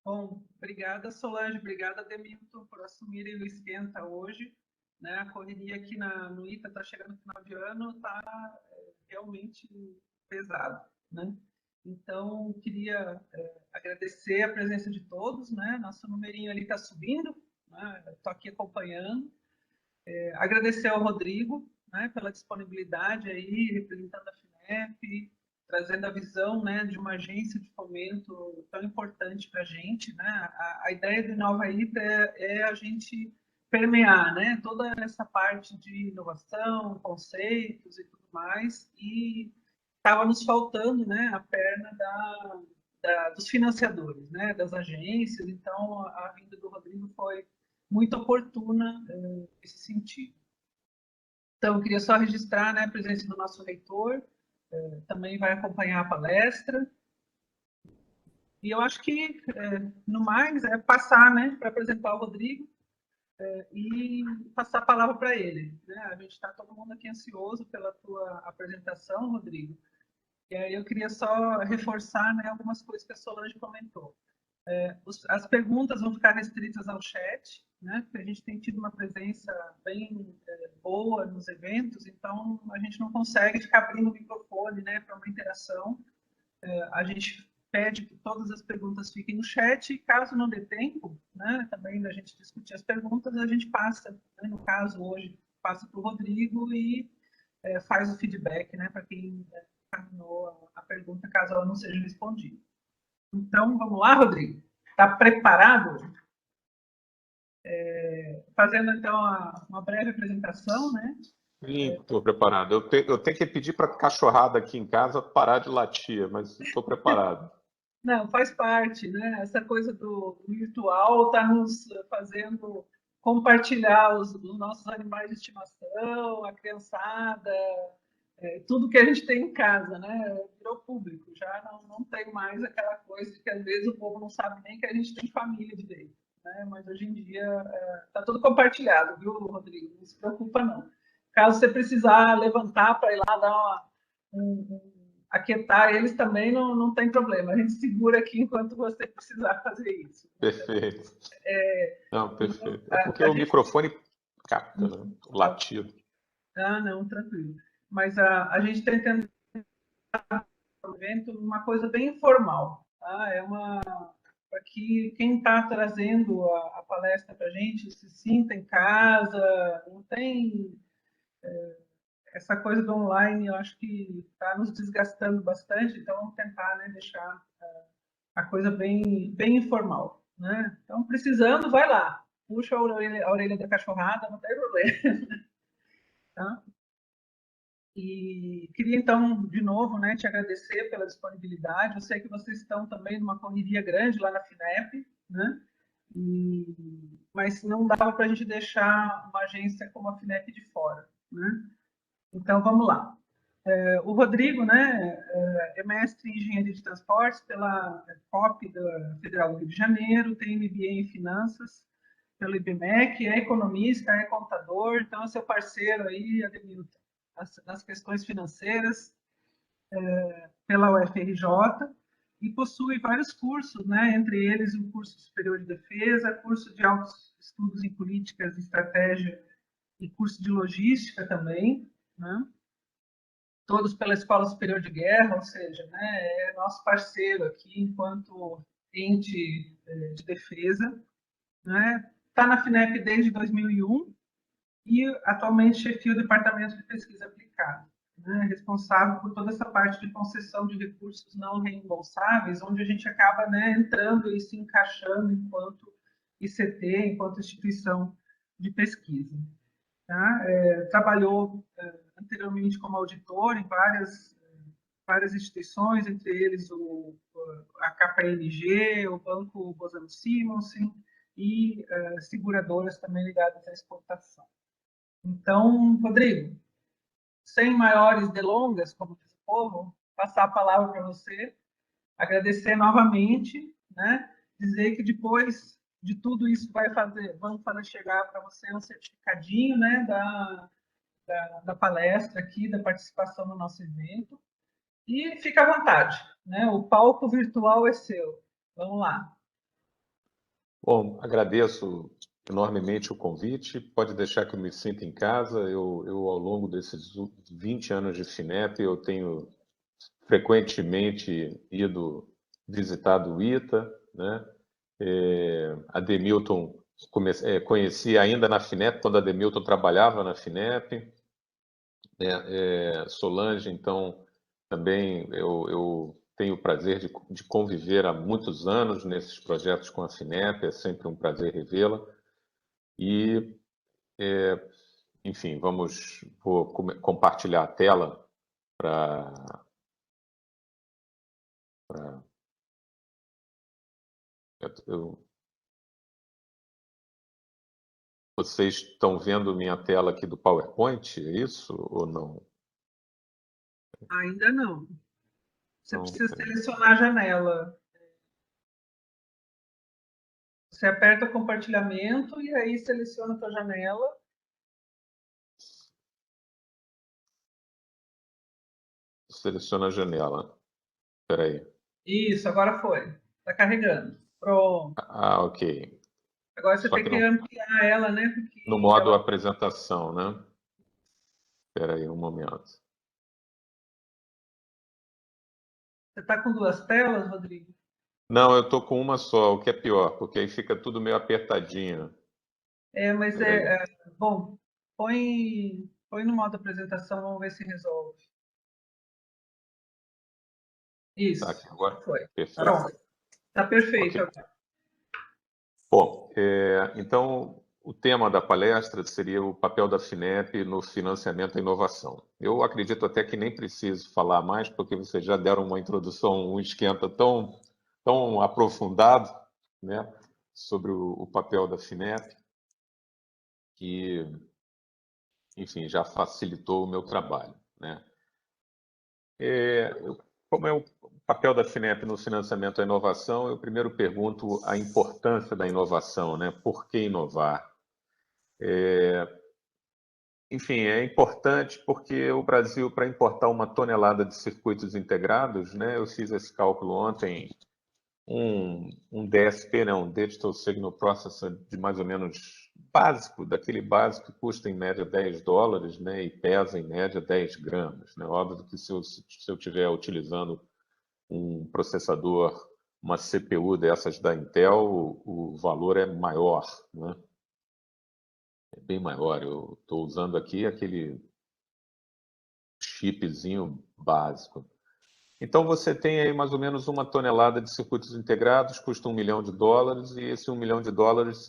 Bom, obrigada, Solange, obrigada, Demilton, por assumirem o esquenta hoje. Né? A correria aqui no ITA está chegando no final de ano, está realmente pesado. Né? Então, queria agradecer a presença de todos. Né? Nosso numerinho ali está subindo, né? Estou aqui acompanhando. Agradecer ao Rodrigo, né, pela disponibilidade aí, representando a FINEP, trazendo a visão, né, de uma agência de fomento tão importante para a gente. Né? A ideia do Inova ITA é a gente permear, né, toda essa parte de inovação, conceitos e tudo mais, e estava nos faltando, né, a perna dos financiadores, né, das agências. Então, a vinda do Rodrigo foi muito oportuna nesse sentido. Então, eu queria só registrar, né, a presença do nosso reitor, também vai acompanhar a palestra. E eu acho que, no mais, é passar, né, para apresentar o Rodrigo e passar a palavra para ele. Né? A gente está todo mundo aqui ansioso pela tua apresentação, Rodrigo. E aí eu queria só reforçar, né, algumas coisas que a Solange comentou. As perguntas vão ficar restritas ao chat, né? Porque a gente tem tido uma presença bem boa nos eventos, então a gente não consegue ficar abrindo o microfone, né, para uma interação. A gente pede que todas as perguntas fiquem no chat e caso não dê tempo, né, também da gente discutir as perguntas, a gente passa, né, no caso hoje, passa para o Rodrigo e faz o feedback, né, para quem encaminhou a pergunta, caso ela não seja respondida. Então, vamos lá, Rodrigo? Está preparado? Fazendo, então, uma breve apresentação, né? Sim, estou preparado. Eu tenho que pedir para a cachorrada aqui em casa parar de latir, mas estou preparado. Não, faz parte, né? Essa coisa do virtual está nos fazendo compartilhar os nossos animais de estimação, a criançada, tudo que a gente tem em casa, né? Virou público, já não tem mais aquela coisa de que às vezes o povo não sabe nem que a gente tem família direito, né? Mas hoje em dia está tudo compartilhado, viu, Rodrigo? Não se preocupa, não. Caso você precisar levantar para ir lá dar aquietar eles também, não tem problema. A gente segura aqui enquanto você precisar fazer isso. Perfeito. Não, perfeito. É porque A o gente... microfone capta, né? O latido. Ah, não, tranquilo. Mas a gente está tentando evento uma coisa bem informal. Tá? Para que quem está trazendo a palestra para a gente se sinta em casa, não tem essa coisa do online, eu acho que está nos desgastando bastante, então vamos tentar, né, deixar a coisa bem informal. Né? Então, precisando, vai lá, puxa a orelha da cachorrada, não tem problema. Tá? E queria, então, de novo, né, te agradecer pela disponibilidade. Eu sei que vocês estão também numa correria grande lá na FINEP, né? Mas não dava para a gente deixar uma agência como a FINEP de fora. Né? Então, vamos lá. O Rodrigo, né, é mestre em Engenharia de Transportes pela FOP da Federal do Rio de Janeiro, tem MBA em Finanças pelo IBMEC, é economista, é contador, então é seu parceiro aí, Ademilton, nas questões financeiras, pela UFRJ, e possui vários cursos, né, entre eles o curso superior de defesa, curso de altos estudos em políticas e estratégia e curso de logística também, né? Todos pela Escola Superior de Guerra, ou seja, né, é nosso parceiro aqui enquanto ente de defesa. Né? Está na FINEP desde 2001 e atualmente chefia o Departamento de Pesquisa Aplicada, né, responsável por toda essa parte de concessão de recursos não reembolsáveis, onde a gente acaba, né, entrando e se encaixando enquanto ICT, enquanto instituição de pesquisa. Tá? Trabalhou anteriormente como auditor em várias instituições, entre eles a KPMG, o Banco Bosano Simonsen e seguradoras também ligadas à exportação. Então, Rodrigo, sem maiores delongas, como diz o povo, passar a palavra para você, agradecer novamente, né? Dizer que depois de tudo isso vamos fazer chegar para você um certificadinho, né, da palestra aqui, da participação no nosso evento. E fica à vontade, né? O palco virtual é seu. Vamos lá. Bom, agradeço enormemente o convite. Pode deixar que eu me sinta em casa. Eu ao longo desses 20 anos de FINEP, eu tenho frequentemente ido visitar o ITA, né? A Demilton conheci ainda na FINEP, quando a Demilton trabalhava na FINEP, né? Solange, então, também eu tenho o prazer de conviver há muitos anos nesses projetos com a FINEP, é sempre um prazer revê-la. E, enfim, vou compartilhar a tela para. Vocês estão vendo minha tela aqui do PowerPoint, é isso ou não? Ainda não. Você Então, precisa selecionar a janela. Você aperta o compartilhamento e aí seleciona a tua janela. seleciona a janela. Espera aí. Isso, agora foi. Está carregando. Pronto. Ok. Agora você Só tem que que ampliar ela, né? no Porque modo ela... apresentação, né? Espera aí um momento. Você está com duas telas, Rodrigo? Não, eu estou com uma só, o que é pior, porque aí fica tudo meio apertadinho. Mas Espera aí. bom, põe no modo apresentação, vamos ver se resolve. Tá Isso, aqui agora? foi. Perfeito. Pronto. Está perfeito Ok. agora. Bom, então o tema da palestra seria o papel da FINEP no financiamento à inovação. Eu acredito até que nem preciso falar mais, porque vocês já deram uma introdução, um esquenta tão aprofundado, né, sobre o papel da FINEP, que, enfim, já facilitou o meu trabalho, né. Como é o papel da FINEP no financiamento à inovação, eu primeiro pergunto a importância da inovação, né? Por que inovar? Enfim, é importante porque o Brasil, para importar 1 tonelada de circuitos integrados, né, eu fiz esse cálculo ontem, um DSP, né, um Digital Signal Processor de mais ou menos básico, daquele básico que custa em média US$ 10, né, e pesa em média 10 gramas. Né? Óbvio que se eu estiver utilizando um processador, uma CPU dessas da Intel, o valor é maior, né? É bem maior. Eu estou usando aqui aquele chipzinho básico. Então você tem aí mais ou menos 1 tonelada de circuitos integrados, custa US$ 1 milhão, e esse US$ 1 milhão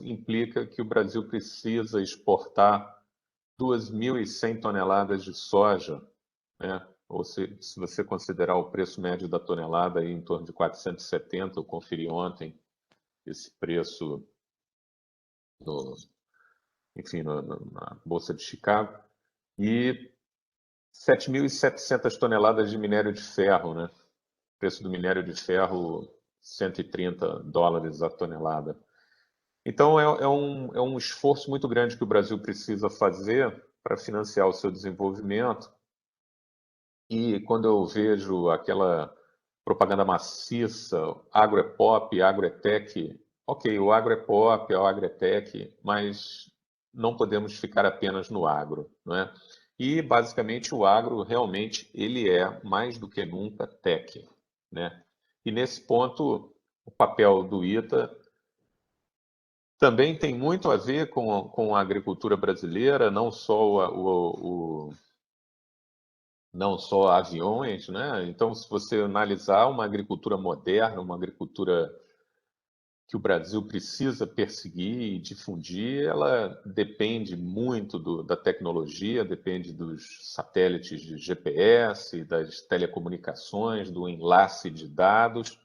implica que o Brasil precisa exportar 2.100 toneladas de soja, né? Ou se você considerar o preço médio da tonelada aí em torno de 470, eu conferi ontem esse preço no, enfim, na Bolsa de Chicago, e 7.700 toneladas de minério de ferro, né? O preço do minério de ferro, US$ 130 a tonelada. Então, é um esforço muito grande que o Brasil precisa fazer para financiar o seu desenvolvimento. E quando eu vejo aquela propaganda maciça, agro é pop, agro é tech, ok, o agro é pop, o agro é tech, mas não podemos ficar apenas no agro, não é? E, basicamente, o agro realmente ele é, mais do que nunca, tech, né? E, nesse ponto, o papel do ITA também tem muito a ver com a agricultura brasileira, não só aviões, né? Então, se você analisar uma agricultura moderna, uma agricultura que o Brasil precisa perseguir e difundir, ela depende muito da tecnologia, depende dos satélites de GPS, das telecomunicações, do enlace de dados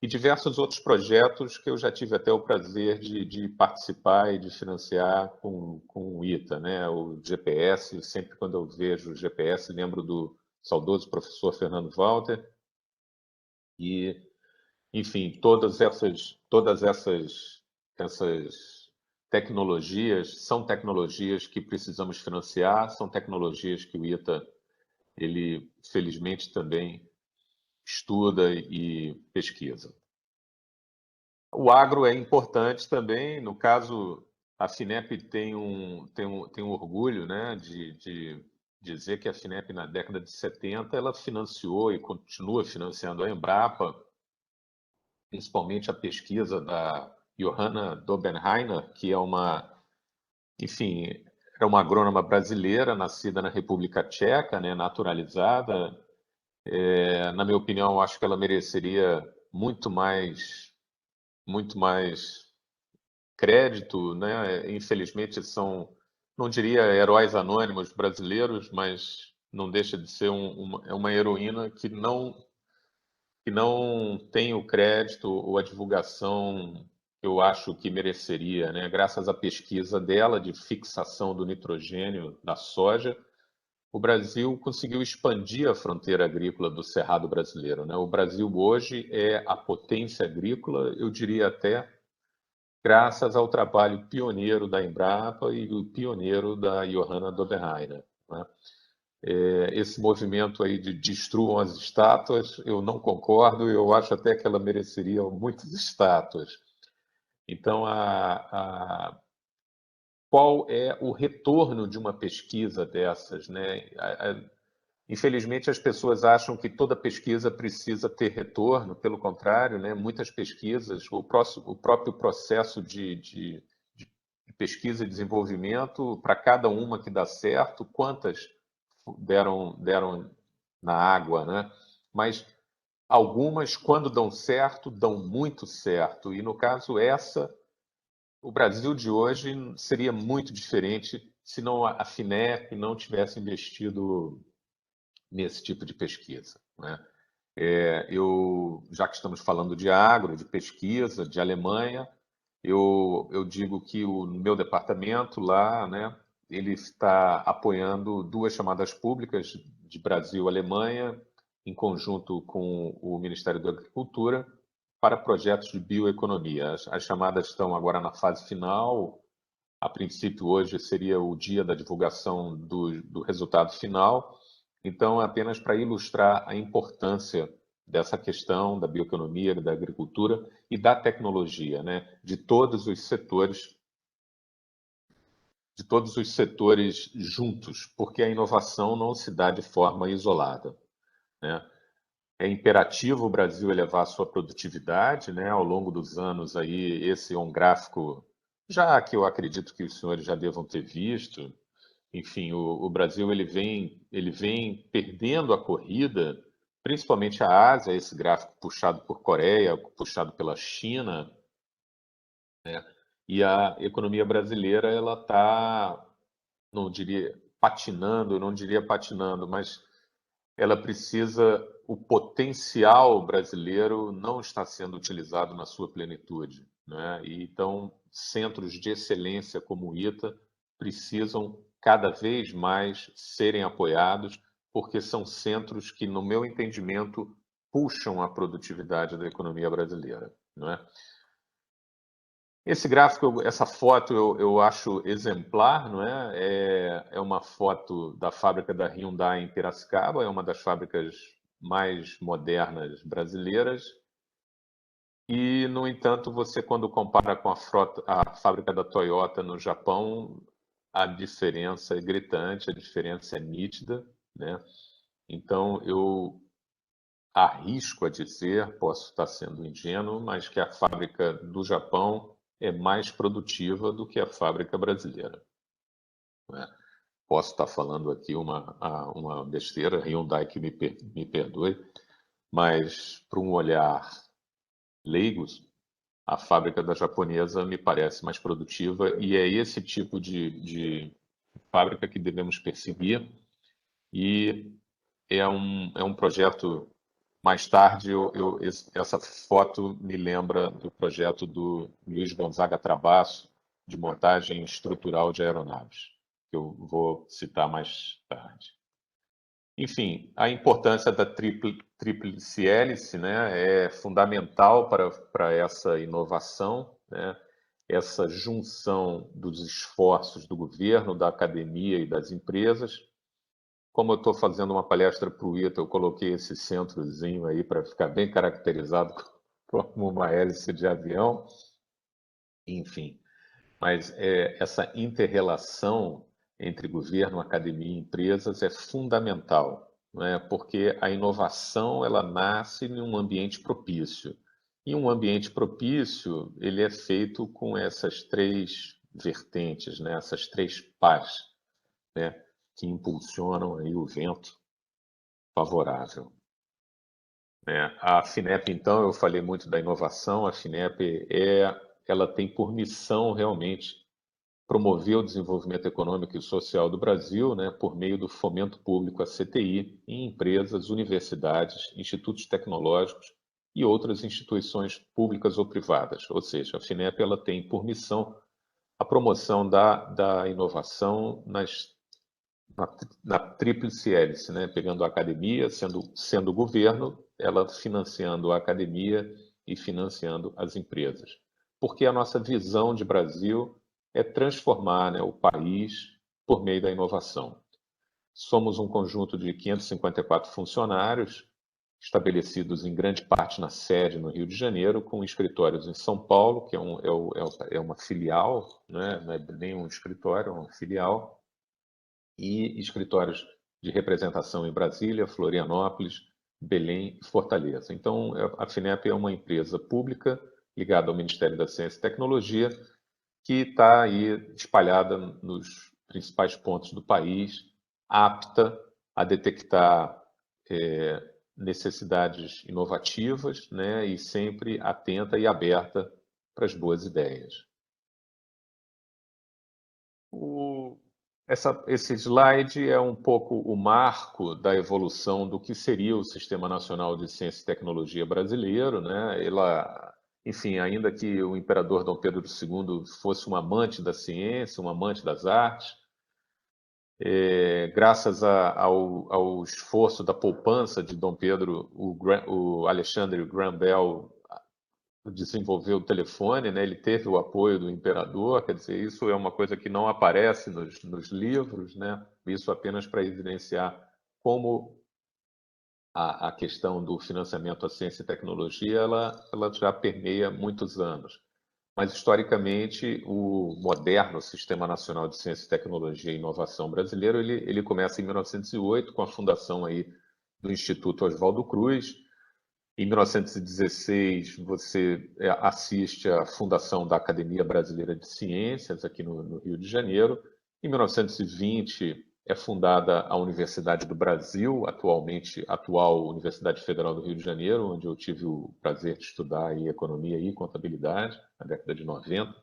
e diversos outros projetos que eu já tive até o prazer de participar e de financiar com o ITA, né? O GPS, sempre quando eu vejo o GPS, lembro do saudoso professor Fernando Walter e, enfim, essas tecnologias são tecnologias que precisamos financiar, são tecnologias que o ITA, ele felizmente também estuda e pesquisa. O agro é importante também. No caso, a Finep tem um orgulho, né, de dizer que a Finep, na década de 70, ela financiou e continua financiando a Embrapa, principalmente a pesquisa da Johanna Dobenheiner, que é enfim, era uma agrônoma brasileira, nascida na República Tcheca, né, naturalizada. Na minha opinião, acho que ela mereceria muito mais crédito, né? Infelizmente não diria heróis anônimos brasileiros, mas não deixa de ser uma heroína que não tem o crédito ou a divulgação que eu acho que mereceria, né? Graças à pesquisa dela de fixação do nitrogênio da soja, o Brasil conseguiu expandir a fronteira agrícola do Cerrado brasileiro, né? O Brasil hoje é a potência agrícola, eu diria até graças ao trabalho pioneiro da Embrapa e o pioneiro da Johanna Dobenheiner, né? Esse movimento aí de destruam as estátuas, eu não concordo, eu acho até que ela mereceria muitas estátuas. Então, qual é o retorno de uma pesquisa dessas, né? Infelizmente, as pessoas acham que toda pesquisa precisa ter retorno, pelo contrário, né? Muitas pesquisas, o próprio processo de pesquisa e desenvolvimento, para cada uma que dá certo, quantas deram na água, né? Mas algumas, quando dão certo, dão muito certo. E no caso o Brasil de hoje seria muito diferente se não a Finep não tivesse investido nesse tipo de pesquisa, né? Já que estamos falando de agro, de pesquisa, de Alemanha, eu digo que o meu departamento lá, né, ele está apoiando duas chamadas públicas de Brasil e Alemanha, em conjunto com o Ministério da Agricultura, para projetos de bioeconomia. As chamadas estão agora na fase final. A princípio, hoje seria o dia da divulgação do resultado final. Então, apenas para ilustrar a importância dessa questão da bioeconomia, da agricultura e da tecnologia, né? De todos os setores juntos, porque a inovação não se dá de forma isolada, né? É imperativo o Brasil elevar a sua produtividade, né? Ao longo dos anos aí, esse é um gráfico já que eu acredito que os senhores já devam ter visto. Enfim, o Brasil ele vem perdendo a corrida, principalmente a Ásia, esse gráfico puxado por Coreia, puxado pela China, e a economia brasileira ela está, não diria patinando, não diria patinando, mas ela precisa, o potencial brasileiro não está sendo utilizado na sua plenitude, né? E então, centros de excelência como o ITA precisam cada vez mais serem apoiados, porque são centros que, no meu entendimento, puxam a produtividade da economia brasileira, não é? Esse gráfico, essa foto eu acho exemplar, não é? É uma foto da fábrica da Hyundai em Piracicaba, é uma das fábricas mais modernas brasileiras. E, no entanto, você quando compara com a fábrica da Toyota no Japão, a diferença é gritante, a diferença é nítida, né? Então, eu arrisco a dizer, posso estar sendo ingênuo, mas que a fábrica do Japão é mais produtiva do que a fábrica brasileira, né? Posso estar falando aqui uma besteira, Hyundai que me perdoe, mas para um olhar leigo, a fábrica da japonesa me parece mais produtiva e é esse tipo de fábrica que devemos perseguir e é um projeto. Mais tarde, essa foto me lembra do projeto do Luiz Gonzaga Trabasso, de montagem estrutural de aeronaves, que eu vou citar mais tarde. Enfim, a importância da tríplice hélice, né, é fundamental para essa inovação, né, essa junção dos esforços do governo, da academia e das empresas. Como eu estou fazendo uma palestra para o ITA, eu coloquei esse centrozinho aí para ficar bem caracterizado como uma hélice de avião, enfim. Mas essa inter-relação entre governo, academia e empresas é fundamental, não é? Porque a inovação ela nasce em um ambiente propício. E um ambiente propício ele é feito com essas três vertentes, né? Essas três pás, né? Que impulsionam aí o vento favorável. A FINEP, então, eu falei muito da inovação. A FINEP ela tem por missão realmente promover o desenvolvimento econômico e social do Brasil, né, por meio do fomento público à CTI em empresas, universidades, institutos tecnológicos e outras instituições públicas ou privadas. Ou seja, a FINEP ela tem por missão a promoção da inovação na tríplice hélice, né, pegando a academia, sendo o governo, ela financiando a academia e financiando as empresas. Porque a nossa visão de Brasil é transformar, né, o país por meio da inovação. Somos um conjunto de 554 funcionários, estabelecidos em grande parte na sede no Rio de Janeiro, com escritórios em São Paulo, que é uma filial, né? Não é nem um escritório, é uma filial, e escritórios de representação em Brasília, Florianópolis, Belém e Fortaleza. Então, a FINEP é uma empresa pública ligada ao Ministério da Ciência e Tecnologia, que está aí espalhada nos principais pontos do país, apta a detectar necessidades inovativas, né, e sempre atenta e aberta para as boas ideias. Esse slide é um pouco o marco da evolução do que seria o Sistema Nacional de Ciência e Tecnologia brasileiro, né? Enfim, ainda que o imperador Dom Pedro II fosse um amante da ciência, um amante das artes, graças ao esforço da poupança de Dom Pedro, o Alexandre Graham Bell desenvolveu o telefone, né? Ele teve o apoio do imperador, quer dizer, isso é uma coisa que não aparece nos livros, né? Isso apenas para evidenciar como a questão do financiamento à ciência e tecnologia ela já permeia muitos anos. Mas, historicamente, o moderno Sistema Nacional de Ciência e Tecnologia e Inovação brasileiro, ele começa em 1908, com a fundação aí do Instituto Oswaldo Cruz. Em 1916, você assiste à fundação da Academia Brasileira de Ciências, aqui no Rio de Janeiro. Em 1920, é fundada a Universidade do Brasil, atual Universidade Federal do Rio de Janeiro, onde eu tive o prazer de estudar aí economia e contabilidade, na década de 90.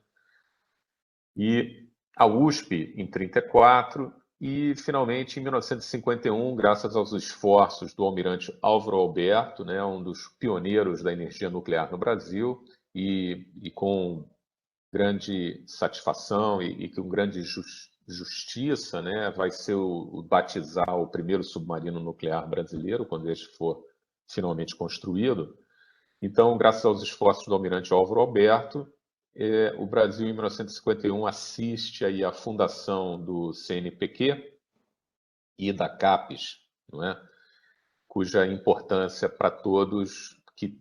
E a USP, em 34, e, finalmente, em 1951, graças aos esforços do almirante Álvaro Alberto, né, um dos pioneiros da energia nuclear no Brasil, e com grande satisfação e com grande justiça, né, vai ser batizar o primeiro submarino nuclear brasileiro, quando este for finalmente construído. Então, graças aos esforços do almirante Álvaro Alberto, o Brasil, em 1951, assiste aí à fundação do CNPq e da CAPES, não é? Cuja importância para todos que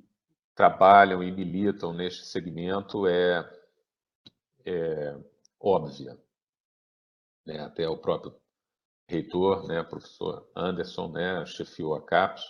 trabalham e militam neste segmento é óbvia. Né? Até o próprio reitor, né, professor Anderson, né, chefiou a CAPES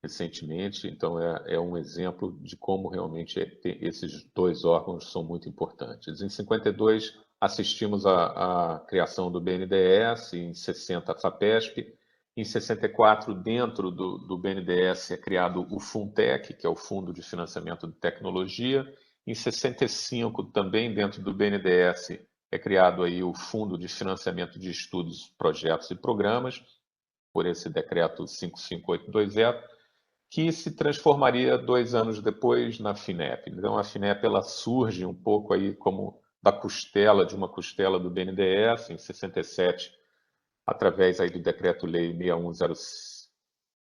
recentemente, então é um exemplo de como realmente esses dois órgãos são muito importantes. Em 52, assistimos à criação do BNDES, em 60, a FAPESP. Em 64, dentro do BNDES, é criado o FUNTEC, que é o Fundo de Financiamento de Tecnologia. Em 65, também dentro do BNDES, é criado aí o Fundo de Financiamento de Estudos, Projetos e Programas, por esse decreto 55820, que se transformaria 2 anos depois na FINEP. Então, a FINEP ela surge um pouco aí como de uma costela do BNDES, em 67, através aí do Decreto-Lei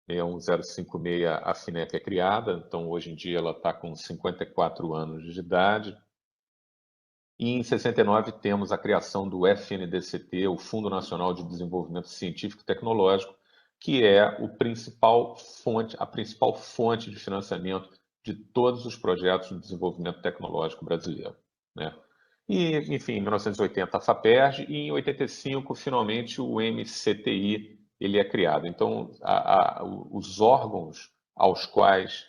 61056, a FINEP é criada. Então, hoje em dia, ela está com 54 anos de idade. E em 69, temos a criação do FNDCT, o Fundo Nacional de Desenvolvimento Científico e Tecnológico, que é a principal fonte de financiamento de todos os projetos de desenvolvimento tecnológico brasileiro, né? E, enfim, em 1980 a FAPERJ e em 85 finalmente o MCTI ele é criado. Então, os órgãos aos quais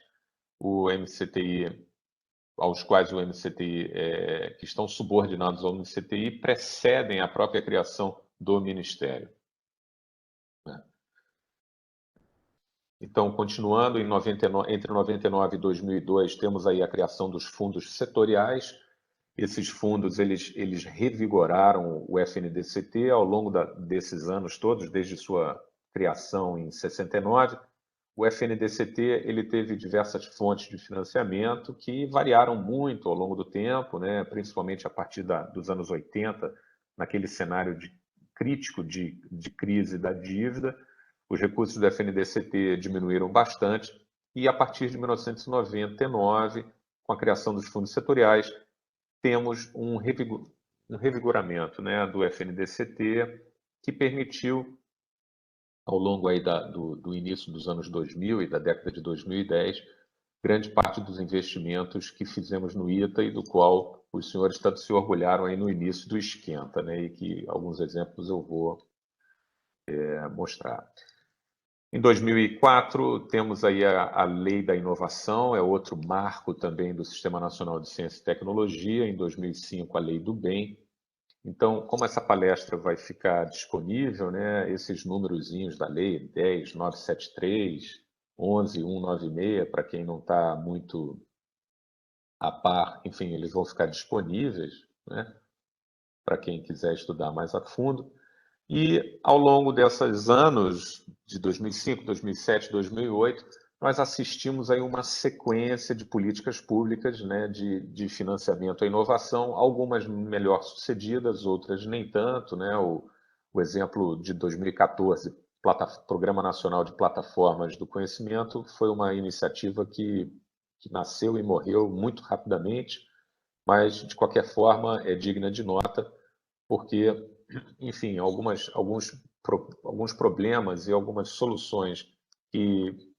o MCTI que estão subordinados ao MCTI precedem a própria criação do Ministério, né? Então, continuando, entre 99 e 2002, temos aí a criação dos fundos setoriais. Esses fundos, eles revigoraram o FNDCT ao longo desses anos todos, desde sua criação em 69. O FNDCT ele teve diversas fontes de financiamento que variaram muito ao longo do tempo, né? Principalmente a partir dos anos 80, naquele cenário crítico de crise da dívida. Os recursos do FNDCT diminuíram bastante e, a partir de 1999, com a criação dos fundos setoriais, temos um revigoramento, né, do FNDCT que permitiu, ao longo aí do início dos anos 2000 e da década de 2010, grande parte dos investimentos que fizemos no ITA e do qual os senhores tanto se orgulharam aí no início do Esquenta, né, e que alguns exemplos eu vou mostrar. Em 2004, temos aí a Lei da Inovação, é outro marco também do Sistema Nacional de Ciência e Tecnologia. Em 2005, a Lei do Bem. Então, como essa palestra vai ficar disponível, né, esses númerozinhos da lei, 10.973, 11.196, para quem não está muito a par, enfim, eles vão ficar disponíveis, né, para quem quiser estudar mais a fundo. E, ao longo desses anos, de 2005, 2007, 2008, nós assistimos aí uma sequência de políticas públicas, né, de financiamento à inovação, algumas melhor sucedidas, outras nem tanto, né? O exemplo de 2014, Programa Nacional de Plataformas do Conhecimento, foi uma iniciativa que nasceu e morreu muito rapidamente, mas, de qualquer forma, é digna de nota, porque, enfim, alguns problemas e algumas soluções que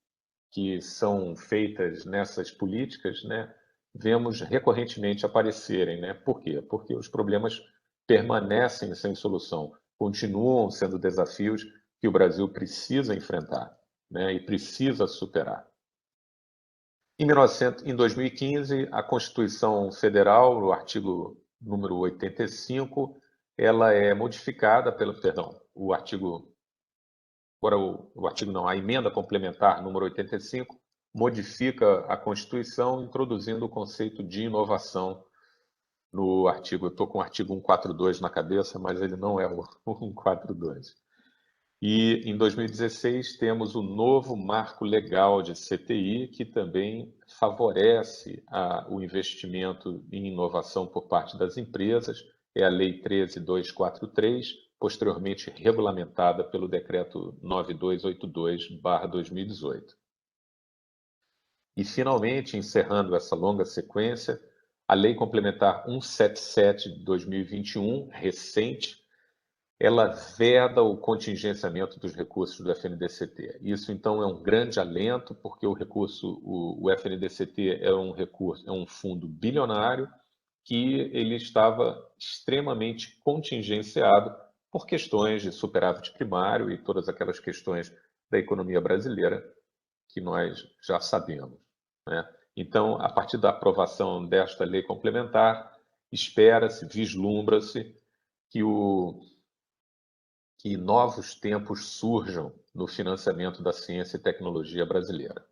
são feitas nessas políticas, né, vemos recorrentemente aparecerem, né? Por quê? Porque os problemas permanecem sem solução, continuam sendo desafios que o Brasil precisa enfrentar, né, e precisa superar. Em 2015, a Constituição Federal, no artigo número 85, ela é modificada a emenda complementar número 85 modifica a Constituição, introduzindo o conceito de inovação no artigo. Eu estou com o artigo 142 na cabeça, mas ele não é o 142. E, em 2016, temos o novo marco legal de CTI, que também favorece o investimento em inovação por parte das empresas. É a Lei 13.243, posteriormente regulamentada pelo Decreto 9282/2018. E, finalmente, encerrando essa longa sequência, a Lei Complementar 177 de 2021, recente, ela veda o contingenciamento dos recursos do FNDCT. Isso, então, é um grande alento, porque o FNDCT é um fundo bilionário que ele estava extremamente contingenciado por questões de superávit primário e todas aquelas questões da economia brasileira que nós já sabemos, né? Então, a partir da aprovação desta lei complementar, espera-se, vislumbra-se que novos tempos surjam no financiamento da ciência e tecnologia brasileira.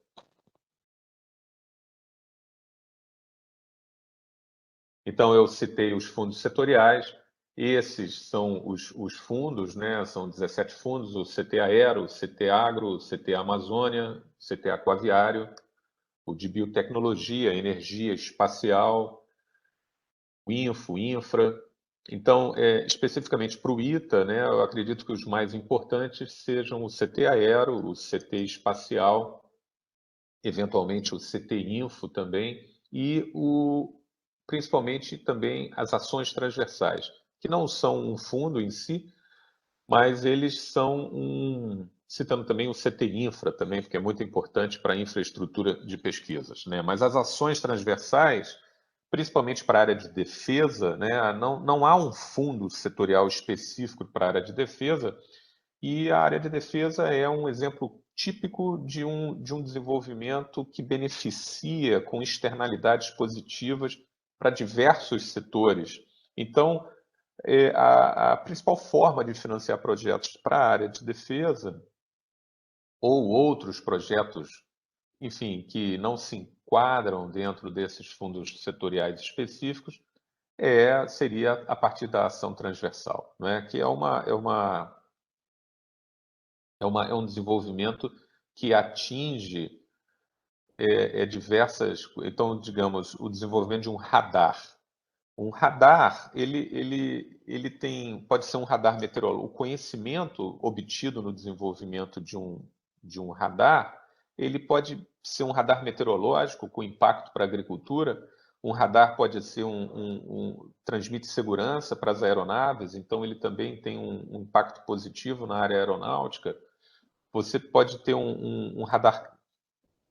Então, eu citei os fundos setoriais. Esses são os fundos, né? São 17 fundos: o CT Aero, o CT Agro, o CT Amazônia, o CT Aquaviário, o de Biotecnologia, Energia Espacial, o Infra. Então, especificamente para o ITA, né, eu acredito que os mais importantes sejam o CT Aero, o CT Espacial, eventualmente o CT Info também, e principalmente também as ações transversais, que não são um fundo em si, mas eles são citando também o CT Infra também, porque é muito importante para a infraestrutura de pesquisas, né? Mas as ações transversais, principalmente para a área de defesa, né? Não há um fundo setorial específico para a área de defesa, e a área de defesa é um exemplo típico de um desenvolvimento que beneficia com externalidades positivas para diversos setores. Então, a principal forma de financiar projetos para a área de defesa ou outros projetos, enfim, que não se enquadram dentro desses fundos setoriais específicos, seria a partir da ação transversal, não é? Que é um desenvolvimento que atinge diversas. Então, digamos, o desenvolvimento de um radar. Um radar, ele pode ser um radar meteorológico. O conhecimento obtido no desenvolvimento de um radar, ele pode ser um radar meteorológico com impacto para a agricultura. Um radar pode ser transmite segurança para as aeronaves, então ele também tem um impacto positivo na área aeronáutica. Você pode ter um radar,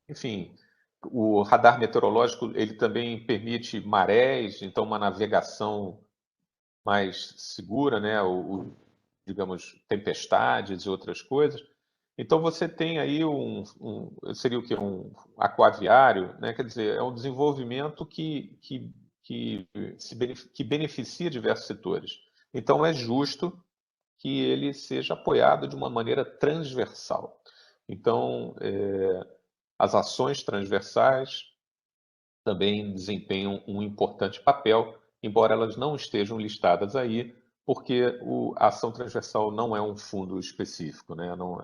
enfim, o radar meteorológico ele também permite marés, então uma navegação mais segura, né? Digamos, tempestades e outras coisas. Então você tem aí seria o que? Um aquaviário, né? Quer dizer, é um desenvolvimento que beneficia diversos setores. Então é justo que ele seja apoiado de uma maneira transversal. Então, as ações transversais também desempenham um importante papel, embora elas não estejam listadas aí, porque a ação transversal não é um fundo específico, né? Não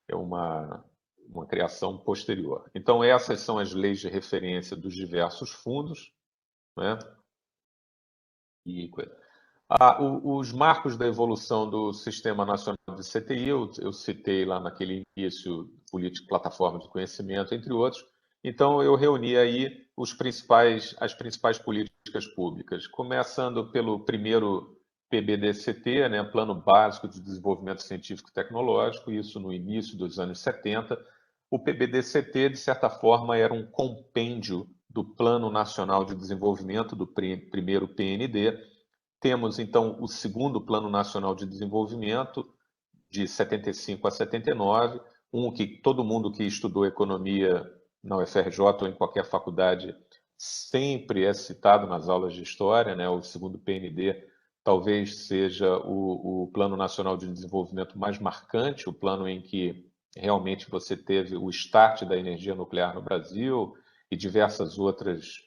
é uma criação posterior. Então, essas são as leis de referência dos diversos fundos, né? E os marcos da evolução do Sistema Nacional de CTI, eu citei lá naquele início, política, plataforma de conhecimento, entre outros. Então, eu reuni aí as principais políticas públicas, começando pelo primeiro PBDCT, né, Plano Básico de Desenvolvimento Científico e Tecnológico, isso no início dos anos 70. O PBDCT, de certa forma, era um compêndio do Plano Nacional de Desenvolvimento, do primeiro PND. Temos, então, o segundo Plano Nacional de Desenvolvimento, de 75 a 79, que todo mundo que estudou economia na UFRJ ou em qualquer faculdade sempre é citado nas aulas de história, né? O segundo PND talvez seja o Plano Nacional de Desenvolvimento mais marcante, o plano em que realmente você teve o start da energia nuclear no Brasil e diversas outras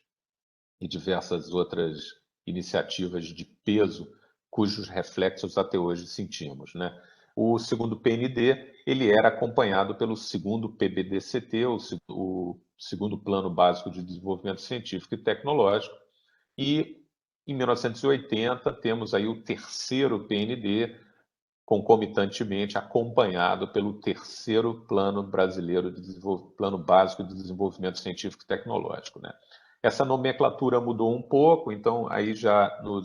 iniciativas de peso cujos reflexos até hoje sentimos, né? O segundo PND ele era acompanhado pelo segundo PBDCT, o segundo Plano Básico de Desenvolvimento Científico e Tecnológico, e em 1980 temos aí o terceiro PND, concomitantemente acompanhado pelo terceiro Plano Brasileiro Plano Básico de Desenvolvimento Científico e Tecnológico, né? Essa nomenclatura mudou um pouco, então aí já no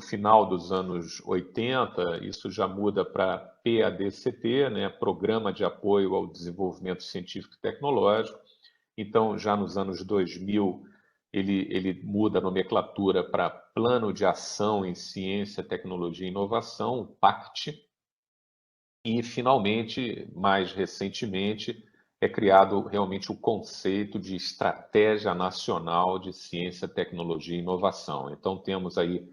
final dos anos 80, isso já muda para PADCT, né, Programa de Apoio ao Desenvolvimento Científico e Tecnológico. Então, já nos anos 2000, ele muda a nomenclatura para Plano de Ação em Ciência, Tecnologia e Inovação, o PACT. E, finalmente, mais recentemente, é criado realmente o conceito de Estratégia Nacional de Ciência, Tecnologia e Inovação. Então, temos aí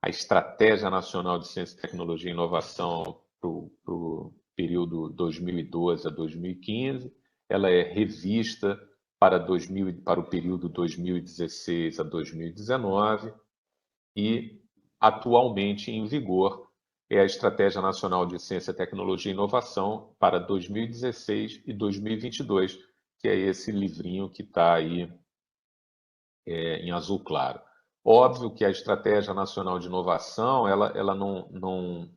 a Estratégia Nacional de Ciência, Tecnologia e Inovação para o período 2012 a 2015. Ela é revista para o período 2016 a 2019 e, atualmente, em vigor é a Estratégia Nacional de Ciência, Tecnologia e Inovação para 2016 e 2022, que é esse livrinho que está aí em azul claro. Óbvio que a Estratégia Nacional de Inovação, ela não,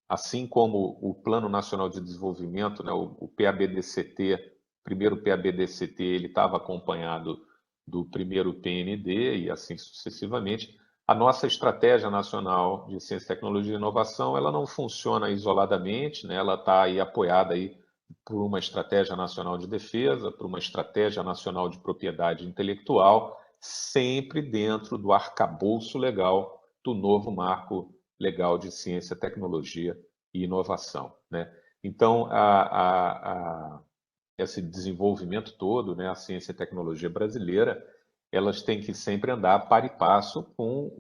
assim como o Plano Nacional de Desenvolvimento, né, o PABDCT, primeiro PABDCT, ele estava acompanhado do primeiro PND e assim sucessivamente. a nossa estratégia nacional de ciência, tecnologia e inovação, ela não funciona isoladamente, né? Ela está aí apoiada aí por uma estratégia nacional de defesa, por uma estratégia nacional de propriedade intelectual, sempre dentro do arcabouço legal do novo marco legal de ciência, tecnologia e inovação, né? Então, esse desenvolvimento todo, né, a ciência e tecnologia brasileira, elas têm que sempre andar par e passo com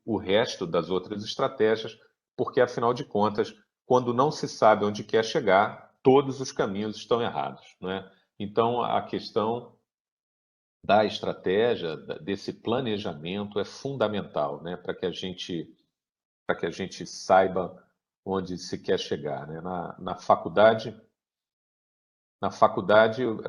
o resto das outras estratégias, porque, afinal de contas, quando não se sabe onde quer chegar, todos os caminhos estão errados, né? Então, a questão da estratégia, desse planejamento é fundamental, né, para que a gente saiba onde se quer chegar, né? Na faculdade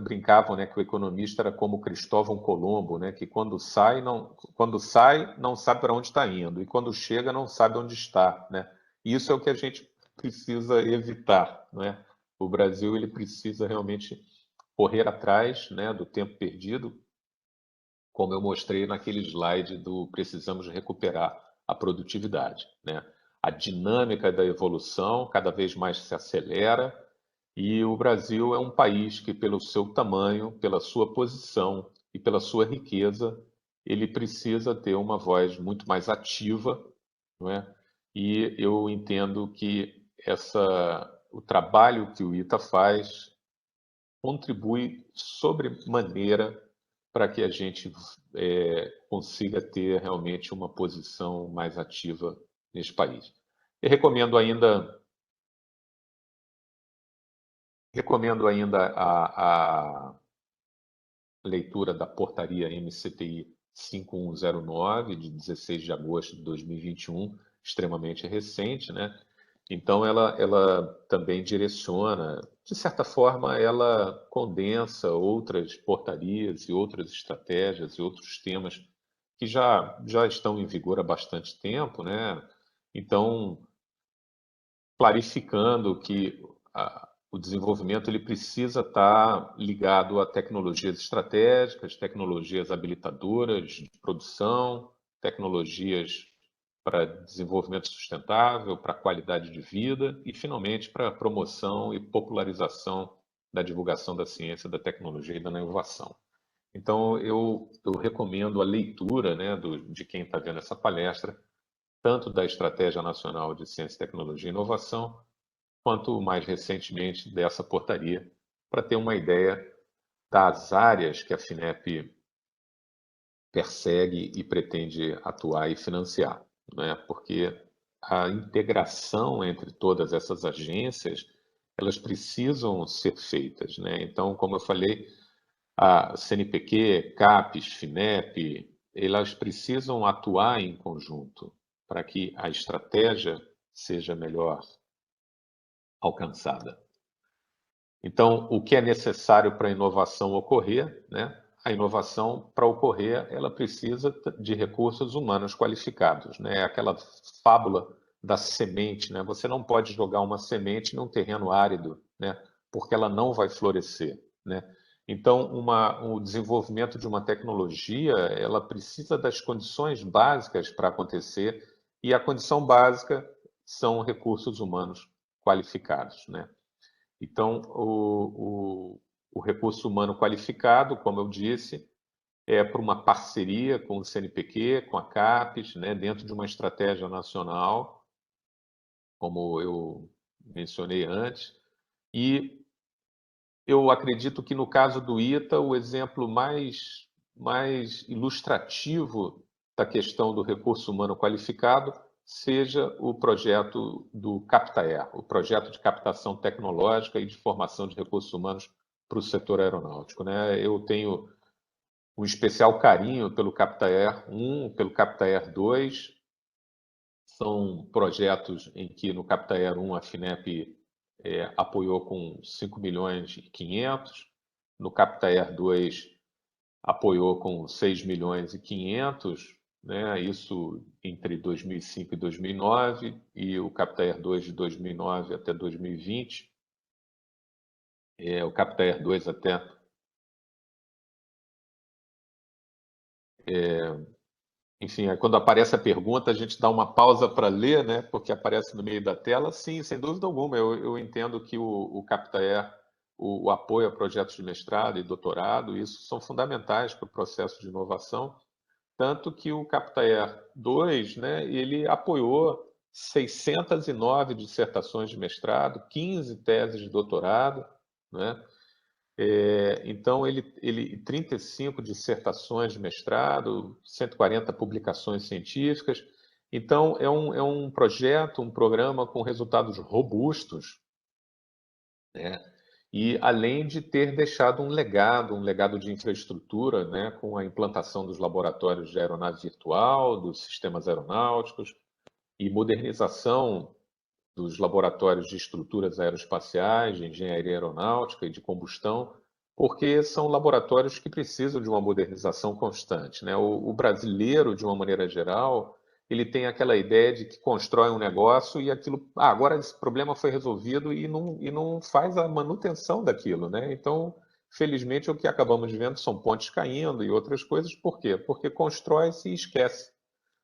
brincavam, né, que o economista era como Cristóvão Colombo, né, que quando sai não sabe para onde está indo e quando chega não sabe onde está, né? E isso é o que a gente precisa evitar, né? O Brasil ele precisa realmente correr atrás, né, do tempo perdido, como eu mostrei naquele slide do precisamos recuperar a produtividade, né? A dinâmica da evolução cada vez mais se acelera e o Brasil é um país que, pelo seu tamanho, pela sua posição e pela sua riqueza, ele precisa ter uma voz muito mais ativa, não é? E eu entendo que o trabalho que o ITA faz contribui sobremaneira para que a gente consiga ter realmente uma posição mais ativa neste país. Eu recomendo ainda a leitura da portaria MCTI 5109, de 16 de agosto de 2021, extremamente recente, né? Então, ela também direciona, de certa forma, ela condensa outras portarias e outras estratégias e outros temas que já estão em vigor há bastante tempo, né? Então, clarificando que o desenvolvimento ele precisa estar ligado a tecnologias estratégicas, tecnologias habilitadoras de produção, tecnologias para desenvolvimento sustentável, para qualidade de vida e, finalmente, para a promoção e popularização da divulgação da ciência, da tecnologia e da inovação. Então, eu recomendo a leitura, né, de quem está vendo essa palestra, tanto da Estratégia Nacional de Ciência, Tecnologia e Inovação, quanto mais recentemente dessa portaria, para ter uma ideia das áreas que a FINEP persegue e pretende atuar e financiar, né? Porque a integração entre todas essas agências, elas precisam ser feitas, né? Então, como eu falei, a CNPq, CAPES, FINEP, elas precisam atuar em conjunto para que a estratégia seja melhor alcançada. Então, o que é necessário para a inovação ocorrer, né? A inovação, para ocorrer, ela precisa de recursos humanos qualificados, né? É aquela fábula da semente, né? Você não pode jogar uma semente num terreno árido, né? Porque ela não vai florescer, né? Então, o desenvolvimento de uma tecnologia, ela precisa das condições básicas para acontecer, e a condição básica são recursos humanos qualificados, né? Então, o recurso humano qualificado, como eu disse, é para uma parceria com o CNPq, com a CAPES, né, dentro de uma estratégia nacional, como eu mencionei antes. E eu acredito que no caso do ITA, o exemplo mais ilustrativo da questão do recurso humano qualificado seja o projeto do CaptaAir, o projeto de captação tecnológica e de formação de recursos humanos para o setor aeronáutico, né? Eu tenho um especial carinho pelo CaptaAir 1, pelo CaptaAir 2. São projetos em que no CaptaAir 1 a FINEP apoiou com 5 milhões e 500, no CaptaAir 2 apoiou com 6 milhões e 500, né? Isso entre 2005 e 2009, e o CaptaAir 2 de 2009 até 2020, o CaptaAir 2 até enfim, aí quando aparece a pergunta, a gente dá uma pausa para ler, né? Porque aparece no meio da tela. Sim, sem dúvida alguma. Eu entendo que o Capitaer, o apoio a projetos de mestrado e doutorado, isso são fundamentais para o processo de inovação. Tanto que o Capitaer 2, né, ele apoiou 609 dissertações de mestrado, 15 teses de doutorado, né? Então, ele 35 dissertações de mestrado, 140 publicações científicas. Então, é um projeto, um programa com resultados robustos, né? E além de ter deixado um legado de infraestrutura, né, com a implantação dos laboratórios de aeronave virtual, dos sistemas aeronáuticos e modernização dos laboratórios de estruturas aeroespaciais, de engenharia aeronáutica e de combustão, porque são laboratórios que precisam de uma modernização constante, né? O brasileiro, de uma maneira geral, ele tem aquela ideia de que constrói um negócio e aquilo, agora esse problema foi resolvido e não faz a manutenção daquilo, né? Então, felizmente, o que acabamos vendo são pontes caindo e outras coisas. Por quê? Porque constrói-se e esquece,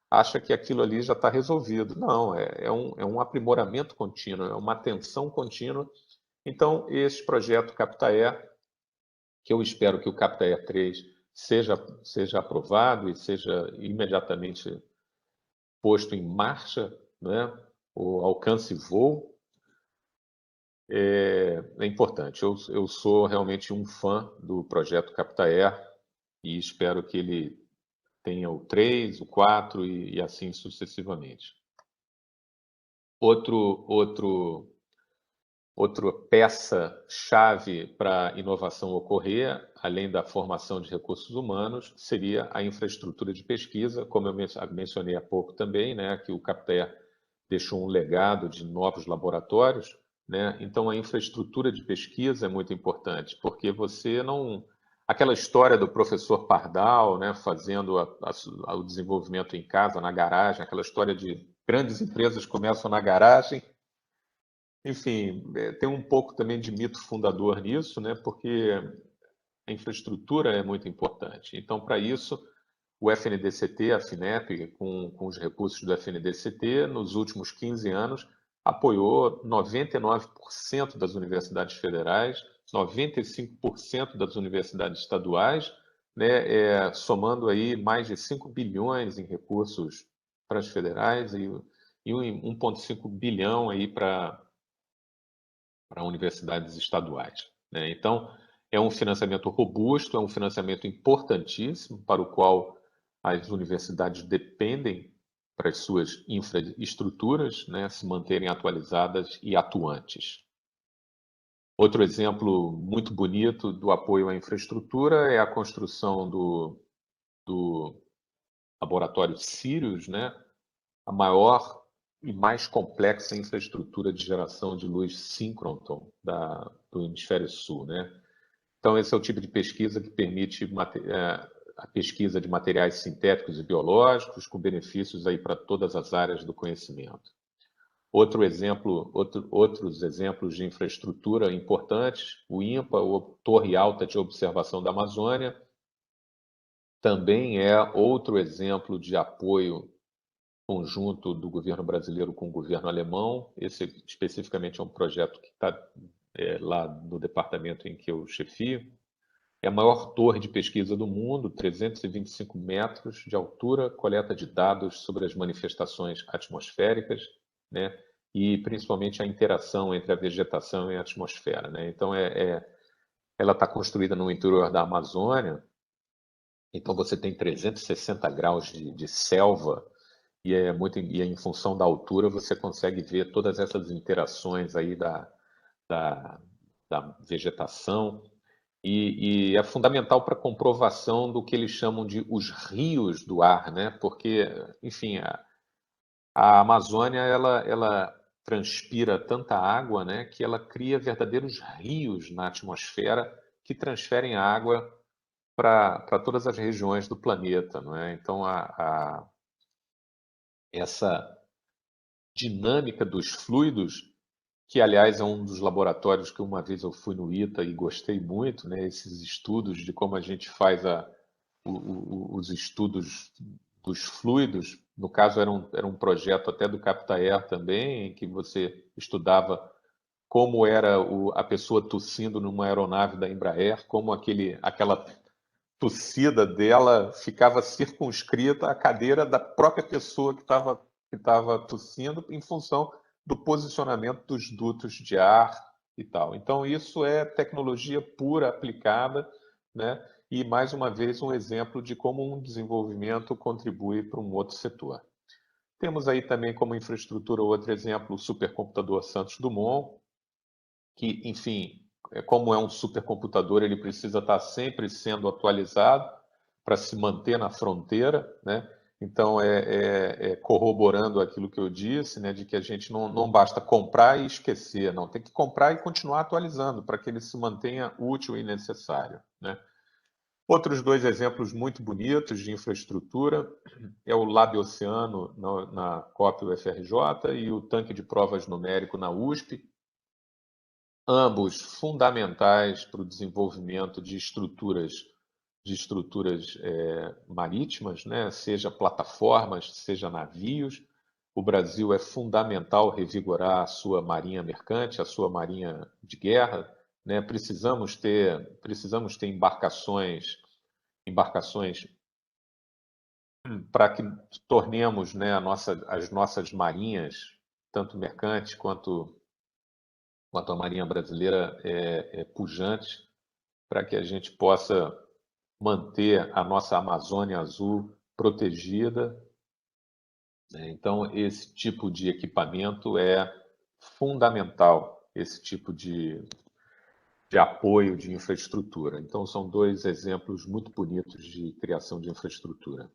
acha que aquilo ali já está resolvido. Não, é um aprimoramento contínuo, é uma atenção contínua. Então, esse projeto Capitaer, que eu espero que o Capitaer 3 seja aprovado e seja imediatamente posto em marcha, né? O alcance voo, é importante. Eu sou realmente um fã do projeto Capitaer e espero que ele tenha o 3, o 4 e assim sucessivamente. Outra peça-chave para a inovação ocorrer, além da formação de recursos humanos, seria a infraestrutura de pesquisa, como eu mencionei há pouco também, né, que o Capitaer deixou um legado de novos laboratórios, né? Então, a infraestrutura de pesquisa é muito importante, porque você não... Aquela história do professor Pardal, né, fazendo o desenvolvimento em casa, na garagem, aquela história de grandes empresas começam na garagem. Enfim, tem um pouco também de mito fundador nisso, né? Porque a infraestrutura é muito importante. Então, para isso, o FNDCT, a FINEP, com os recursos do FNDCT, nos últimos 15 anos, apoiou 99% das universidades federais, 95% das universidades estaduais, né? Somando aí mais de 5 bilhões em recursos para as federais e 1,5 bilhão aí para universidades estaduais, né? Então, é um financiamento robusto, é um financiamento importantíssimo para o qual as universidades dependem para as suas infraestruturas, né, se manterem atualizadas e atuantes. Outro exemplo muito bonito do apoio à infraestrutura é a construção do laboratório Sirius, né, a maior e mais complexa infraestrutura de geração de luz síncroton do hemisfério sul, né? Então, esse é o tipo de pesquisa que permite a pesquisa de materiais sintéticos e biológicos, com benefícios aí para todas as áreas do conhecimento. Outros exemplos de infraestrutura importantes, o INPA, ou Torre Alta de Observação da Amazônia, também é outro exemplo de apoio conjunto do governo brasileiro com o governo alemão. Esse especificamente é um projeto que está lá no departamento em que eu chefio. É a maior torre de pesquisa do mundo, 325 metros de altura, coleta de dados sobre as manifestações atmosféricas, né? E principalmente a interação entre a vegetação e a atmosfera, né? Então, ela está construída no interior da Amazônia, então você tem 360 graus de selva, e em função da altura você consegue ver todas essas interações aí da, da vegetação, e é fundamental para a comprovação do que eles chamam de os rios do ar, né? Porque, enfim, a Amazônia ela transpira tanta água, né, que ela cria verdadeiros rios na atmosfera que transferem água para todas as regiões do planeta, não é? Então, essa dinâmica dos fluidos, que aliás é um dos laboratórios que uma vez eu fui no ITA e gostei muito, né? Esses estudos de como a gente faz os estudos dos fluidos. No caso, era um projeto até do Capitaer também, em que você estudava como era a pessoa tossindo numa aeronave da Embraer, como aquela tossida dela ficava circunscrita à cadeira da própria pessoa que estava tossindo, em função do posicionamento dos dutos de ar e tal. Então, isso é tecnologia pura aplicada, né? E, mais uma vez, um exemplo de como um desenvolvimento contribui para um outro setor. Temos aí também como infraestrutura outro exemplo, o supercomputador Santos Dumont, que, enfim, como é um supercomputador, ele precisa estar sempre sendo atualizado para se manter na fronteira, né? Então, corroborando aquilo que eu disse, né, de que a gente não basta comprar e esquecer, não, tem que comprar e continuar atualizando para que ele se mantenha útil e necessário, né? Outros dois exemplos muito bonitos de infraestrutura é o Lab Oceano na COP UFRJ e o tanque de provas numérico na USP, ambos fundamentais para o desenvolvimento de estruturas marítimas, né? Seja plataformas, seja navios. O Brasil é fundamental revigorar a sua marinha mercante, a sua marinha de guerra, né? Precisamos ter embarcações para que tornemos, né, as nossas marinhas, tanto mercantes quanto a Marinha Brasileira, pujante, para que a gente possa manter a nossa Amazônia Azul protegida, né? Então, esse tipo de equipamento é fundamental, esse tipo de apoio de infraestrutura. Então, são dois exemplos muito bonitos de criação de infraestrutura.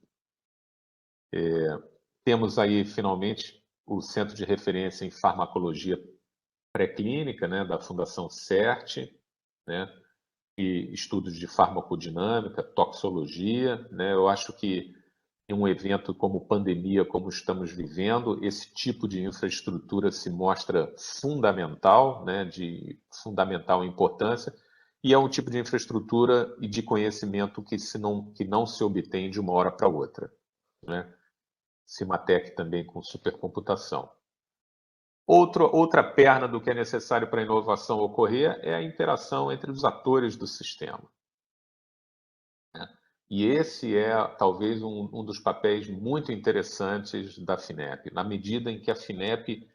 Temos aí, finalmente, o Centro de Referência em Farmacologia Pré-Clínica, né, da Fundação CERT, né, e estudos de farmacodinâmica, toxologia, né? Eu acho que em um evento como pandemia, como estamos vivendo, esse tipo de infraestrutura se mostra fundamental, né, de fundamental importância, e é um tipo de infraestrutura e de conhecimento que não se obtém de uma hora para outra, né? Cimatec também com supercomputação. Outra perna do que é necessário para a inovação ocorrer é a interação entre os atores do sistema. E esse é talvez um dos papéis muito interessantes da FINEP, na medida em que a FINEP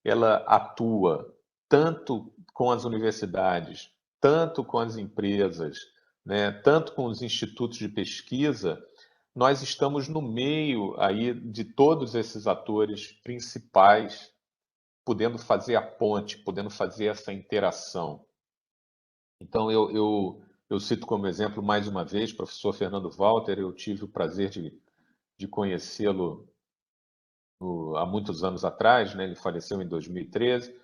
ela atua tanto com as universidades, tanto com as empresas, né, tanto com os institutos de pesquisa. Nós estamos no meio aí de todos esses atores principais, podendo fazer a ponte, podendo fazer essa interação. Então, eu cito como exemplo, mais uma vez, o professor Fernando Walter. Eu tive o prazer de conhecê-lo há muitos anos atrás, né? Ele faleceu em 2013.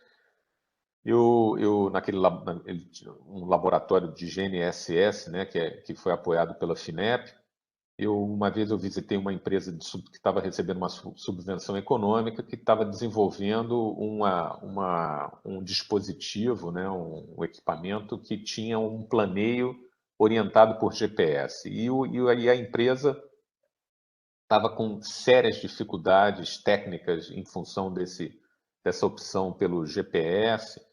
Ele tinha um laboratório de GNSS, né? Que foi apoiado pela FINEP. Uma vez eu visitei uma empresa que estava recebendo uma subvenção econômica, que estava desenvolvendo um dispositivo, né, um equipamento que tinha um planeio orientado por GPS. E a empresa estava com sérias dificuldades técnicas em função dessa opção pelo GPS.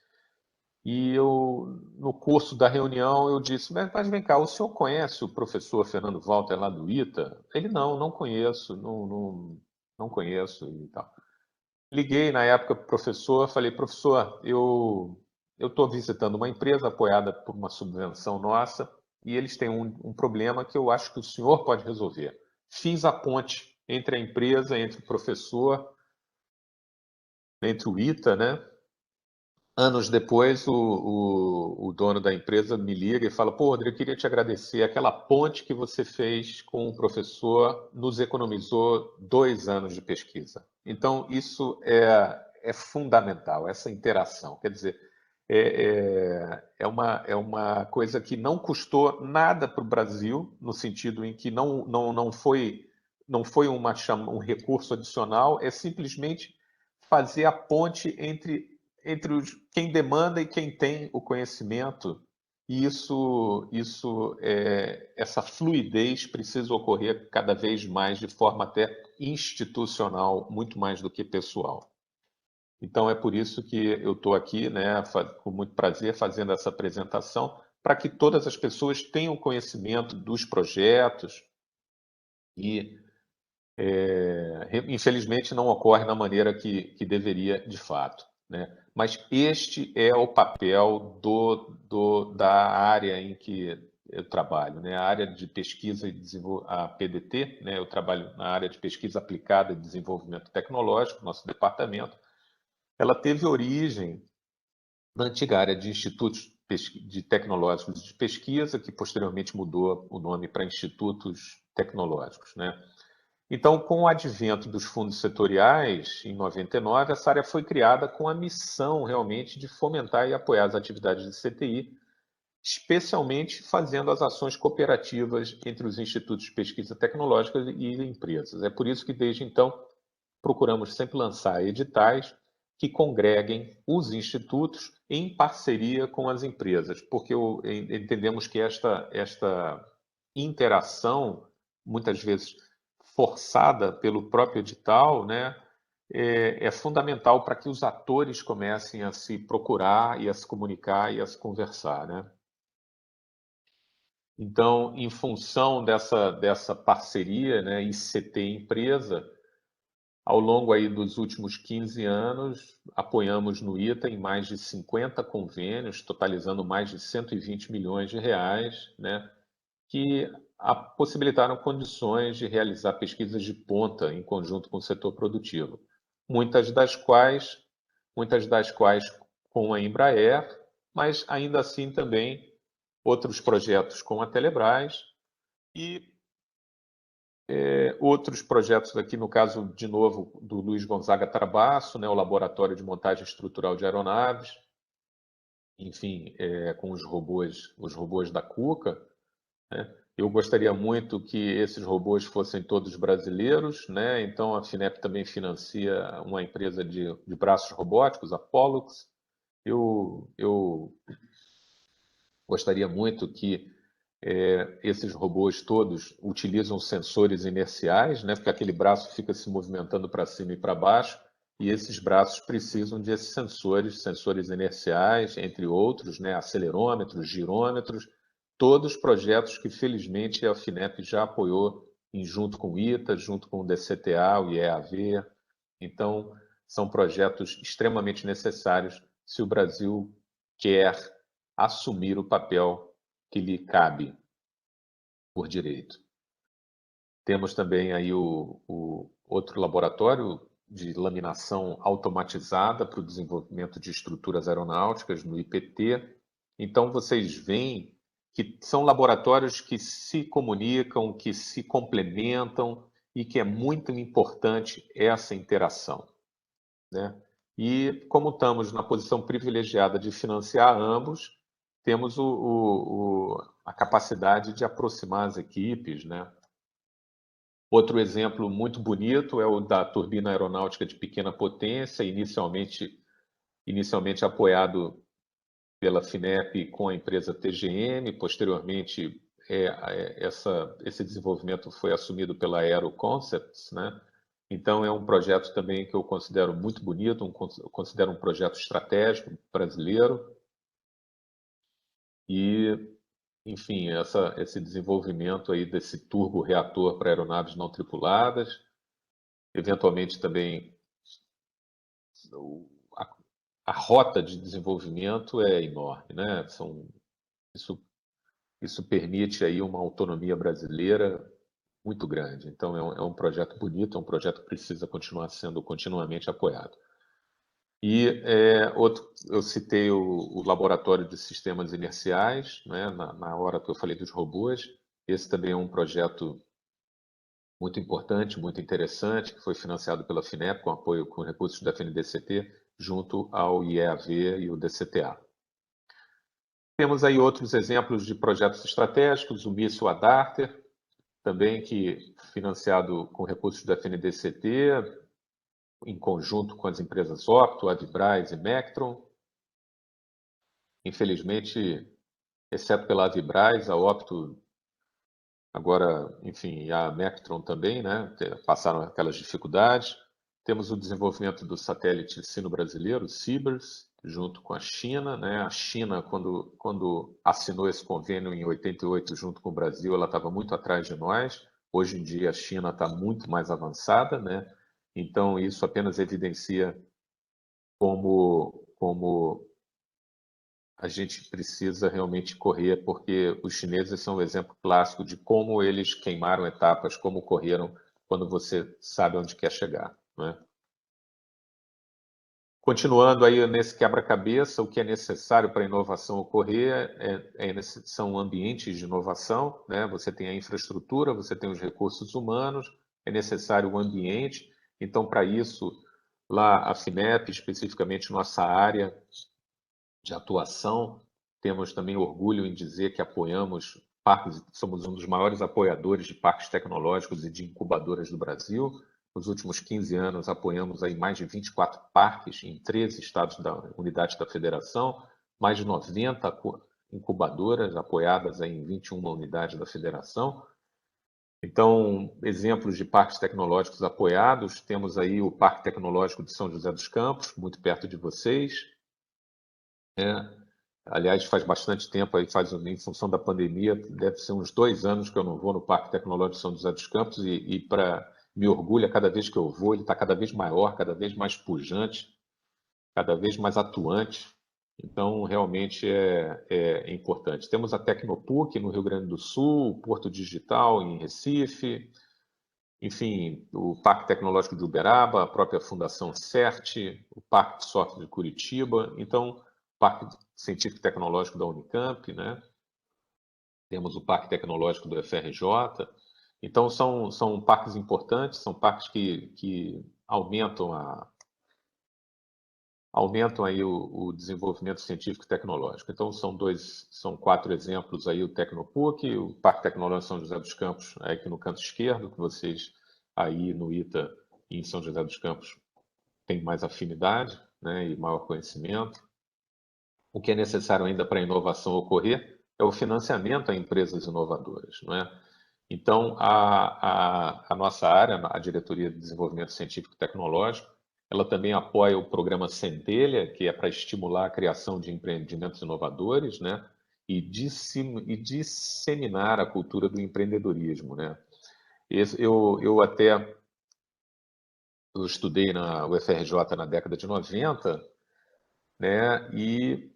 E no curso da reunião, eu disse: mas vem cá, o senhor conhece o professor Fernando Walter lá do ITA? Ele: não conheço, não conheço e tal. Liguei na época para o professor, falei: professor, eu estou visitando uma empresa apoiada por uma subvenção nossa e eles têm um problema que eu acho que o senhor pode resolver. Fiz a ponte entre a empresa, entre o professor, entre o ITA, né? Anos depois, o dono da empresa me liga e fala: pô, Rodrigo, eu queria te agradecer. Aquela ponte que você fez com o professor nos economizou 2 anos de pesquisa. Então, isso é fundamental, essa interação. Quer dizer, é uma coisa que não custou nada para o Brasil, no sentido em que não foi um recurso adicional, é simplesmente fazer a ponte entre quem demanda e quem tem o conhecimento E essa fluidez precisa ocorrer cada vez mais de forma até institucional, muito mais do que pessoal. Então, é por isso que eu estou aqui, né, com muito prazer, fazendo essa apresentação, para que todas as pessoas tenham conhecimento dos projetos e, infelizmente, não ocorre da maneira que deveria de fato, né? Mas este é o papel da área em que eu trabalho, né? A área de pesquisa e desenvolvimento, a PDT, né? Eu trabalho na área de pesquisa aplicada e desenvolvimento tecnológico, nosso departamento. Ela teve origem na antiga área de institutos tecnológicos de pesquisa, que posteriormente mudou o nome para institutos tecnológicos, né? Então, com o advento dos fundos setoriais, em 99, essa área foi criada com a missão realmente de fomentar e apoiar as atividades de CTI, especialmente fazendo as ações cooperativas entre os institutos de pesquisa tecnológica e empresas. É por isso que, desde então, procuramos sempre lançar editais que congreguem os institutos em parceria com as empresas, porque entendemos que esta interação, muitas vezes forçada pelo próprio edital, né, é fundamental para que os atores comecem a se procurar e a se comunicar e a se conversar, né? Então, em função dessa parceria, né, ICT-empresa, ao longo aí dos últimos 15 anos, apoiamos no ITA em mais de 50 convênios, totalizando mais de 120 milhões de reais, né, que possibilitaram condições de realizar pesquisas de ponta em conjunto com o setor produtivo, muitas das quais com a Embraer, mas ainda assim também outros projetos com a Telebrás e outros projetos aqui, no caso, de novo, do Luiz Gonzaga Trabasso, né, o Laboratório de Montagem Estrutural de Aeronaves, enfim, com os robôs da Cuca, né? Eu gostaria muito que esses robôs fossem todos brasileiros, né? Então a FINEP também financia uma empresa de braços robóticos, a Pollux. Eu gostaria muito que esses robôs todos utilizam sensores inerciais, né? Porque aquele braço fica se movimentando para cima e para baixo, e esses braços precisam de esses sensores inerciais, entre outros, né? Acelerômetros, girômetros, todos projetos que felizmente a FINEP já apoiou junto com o ITA, junto com o DCTA, o IEAV. Então, são projetos extremamente necessários se o Brasil quer assumir o papel que lhe cabe por direito. Temos também aí o outro laboratório de laminação automatizada para o desenvolvimento de estruturas aeronáuticas no IPT. Então, vocês veem que são laboratórios que se comunicam, que se complementam e que é muito importante essa interação, né? E como estamos na posição privilegiada de financiar ambos, temos a capacidade de aproximar as equipes, né? Outro exemplo muito bonito é o da turbina aeronáutica de pequena potência, inicialmente apoiado pela FINEP com a empresa TGM, posteriormente esse desenvolvimento foi assumido pela Aero Concepts, né? Então é um projeto também que eu considero muito bonito, eu considero um projeto estratégico brasileiro e, enfim, esse desenvolvimento aí desse turbo-reator para aeronaves não tripuladas, eventualmente também a, a rota de desenvolvimento é enorme, né? Isso permite aí uma autonomia brasileira muito grande. Então é um projeto bonito, é um projeto que precisa continuar sendo continuamente apoiado. E eu citei o laboratório de sistemas inerciais, né, na hora que eu falei dos robôs. Esse também é um projeto muito importante, muito interessante, que foi financiado pela FINEP com apoio com recursos da FNDCT, junto ao IEAV e o DCTA. Temos aí outros exemplos de projetos estratégicos, o míssil Adarter, também que financiado com recursos da FNDCT, em conjunto com as empresas Opto, Adbras e Mectron. Infelizmente, exceto pela Avibraz, a Opto, agora, enfim, e a Mectron também, né, passaram aquelas dificuldades. Temos o desenvolvimento do satélite sino-brasileiro, o Cibers, junto com a China, né? A China, quando assinou esse convênio em 88 junto com o Brasil, ela estava muito atrás de nós. Hoje em dia, a China está muito mais avançada, né? Então, isso apenas evidencia como a gente precisa realmente correr, porque os chineses são um exemplo clássico de como eles queimaram etapas, como correram quando você sabe onde quer chegar, né? Continuando aí nesse quebra-cabeça, o que é necessário para a inovação ocorrer são ambientes de inovação, né? Você tem a infraestrutura, você tem os recursos humanos, é necessário o ambiente. Então, para isso, lá a FINEP, especificamente nossa área de atuação, temos também orgulho em dizer que apoiamos parques, somos um dos maiores apoiadores de parques tecnológicos e de incubadoras do Brasil. Nos últimos 15 anos, apoiamos aí mais de 24 parques em 13 estados da unidade da federação, mais de 90 incubadoras apoiadas aí em 21 unidades da federação. Então, exemplos de parques tecnológicos apoiados, temos aí o Parque Tecnológico de São José dos Campos, muito perto de vocês, né? Aliás, faz bastante tempo, aí em função da pandemia, deve ser uns 2 anos que eu não vou no Parque Tecnológico de São José dos Campos e para me orgulha cada vez que eu vou, ele está cada vez maior, cada vez mais pujante, cada vez mais atuante. Então, realmente é importante. Temos a Tecnopuc no Rio Grande do Sul, o Porto Digital em Recife, enfim, o Parque Tecnológico de Uberaba, a própria Fundação CERT, o Parque de Software de Curitiba. Então, Parque Científico e Tecnológico da Unicamp, né? Temos o Parque Tecnológico do FRJ. Então, são parques importantes, são parques que aumentam aí o desenvolvimento científico e tecnológico. Então, são 4 exemplos aí, o Tecnopuc, o Parque Tecnológico São José dos Campos, aqui no canto esquerdo, que vocês aí no ITA e em São José dos Campos têm mais afinidade, né, e maior conhecimento. O que é necessário ainda para a inovação ocorrer é o financiamento a empresas inovadoras, não é? Então, a nossa área, a Diretoria de Desenvolvimento Científico e Tecnológico, ela também apoia o programa Centelha, que é para estimular a criação de empreendimentos inovadores, né? E disseminar a cultura do empreendedorismo, né? Eu estudei na UFRJ na década de 90, né? E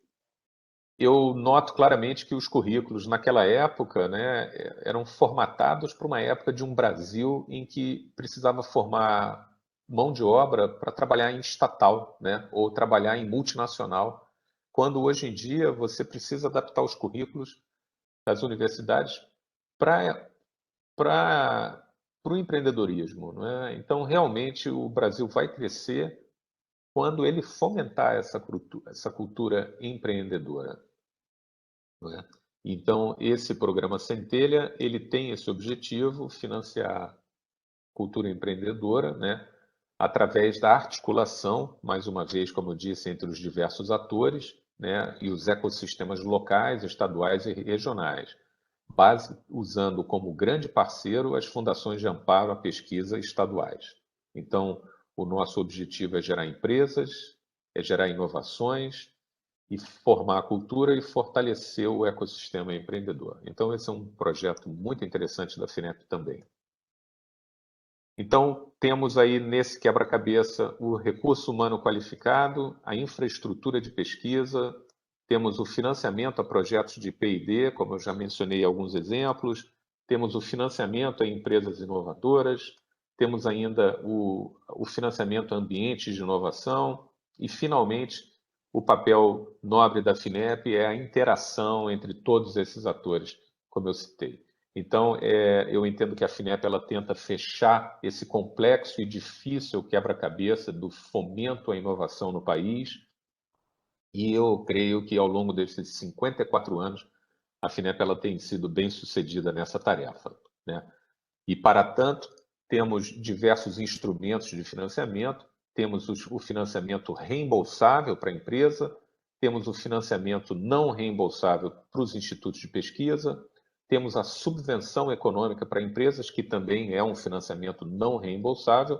eu noto claramente que os currículos naquela época, né, eram formatados para uma época de um Brasil em que precisava formar mão de obra para trabalhar em estatal, né, ou trabalhar em multinacional, quando hoje em dia você precisa adaptar os currículos das universidades para o empreendedorismo, não é? Então, realmente, o Brasil vai crescer quando ele fomentar essa cultura empreendedora, não é? Então, esse programa Centelha, ele tem esse objetivo, financiar cultura empreendedora, né, através da articulação, mais uma vez, como eu disse, entre os diversos atores, né, e os ecossistemas locais, estaduais e regionais, usando como grande parceiro as fundações de amparo à pesquisa estaduais. Então, o nosso objetivo é gerar empresas, é gerar inovações, e formar a cultura e fortalecer o ecossistema empreendedor. Então, esse é um projeto muito interessante da FINEP também. Então, temos aí nesse quebra-cabeça o recurso humano qualificado, a infraestrutura de pesquisa, temos o financiamento a projetos de P&D, como eu já mencionei alguns exemplos, temos o financiamento a empresas inovadoras, temos ainda o financiamento a ambientes de inovação e, finalmente, o papel nobre da FINEP é a interação entre todos esses atores, como eu citei. Então, eu entendo que a FINEP ela tenta fechar esse complexo e difícil quebra-cabeça do fomento à inovação no país, e eu creio que ao longo desses 54 anos, a FINEP ela tem sido bem sucedida nessa tarefa, né? E, para tanto, temos diversos instrumentos de financiamento, temos o financiamento reembolsável para a empresa, temos o financiamento não reembolsável para os institutos de pesquisa, temos a subvenção econômica para empresas, que também é um financiamento não reembolsável.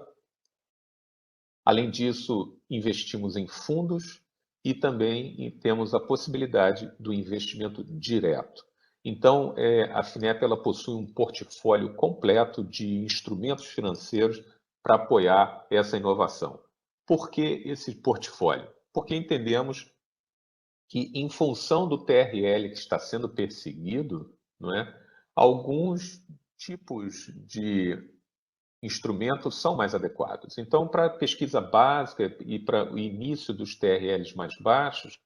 Além disso, investimos em fundos e também temos a possibilidade do investimento direto. Então, a FINEP ela possui um portfólio completo de instrumentos financeiros para apoiar essa inovação. Por que esse portfólio? Porque entendemos que, em função do TRL que está sendo perseguido, não é, alguns tipos de instrumentos são mais adequados. Então, para a pesquisa básica e para o início dos TRLs mais baixos,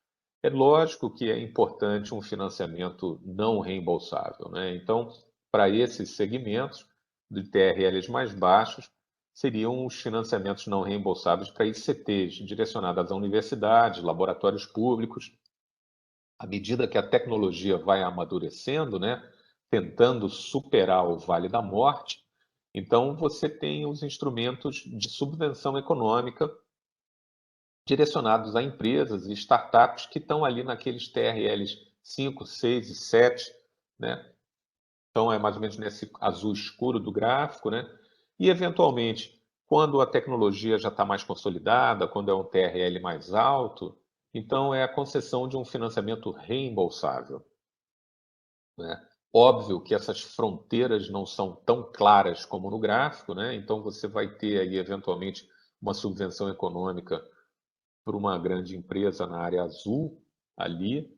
é lógico que é importante um financiamento não reembolsável, né? Então, para esses segmentos de TRLs mais baixos, seriam os financiamentos não reembolsáveis para ICTs, direcionados a universidades, laboratórios públicos. À medida que a tecnologia vai amadurecendo, né, tentando superar o Vale da Morte, então você tem os instrumentos de subvenção econômica direcionados a empresas e startups que estão ali naqueles TRLs 5, 6 e 7, né? Então é mais ou menos nesse azul escuro do gráfico, né? E eventualmente, quando a tecnologia já está mais consolidada, quando é um TRL mais alto, então é a concessão de um financiamento reembolsável, né? Óbvio que essas fronteiras não são tão claras como no gráfico, né? Então você vai ter aí eventualmente uma subvenção econômica por uma grande empresa na área azul ali,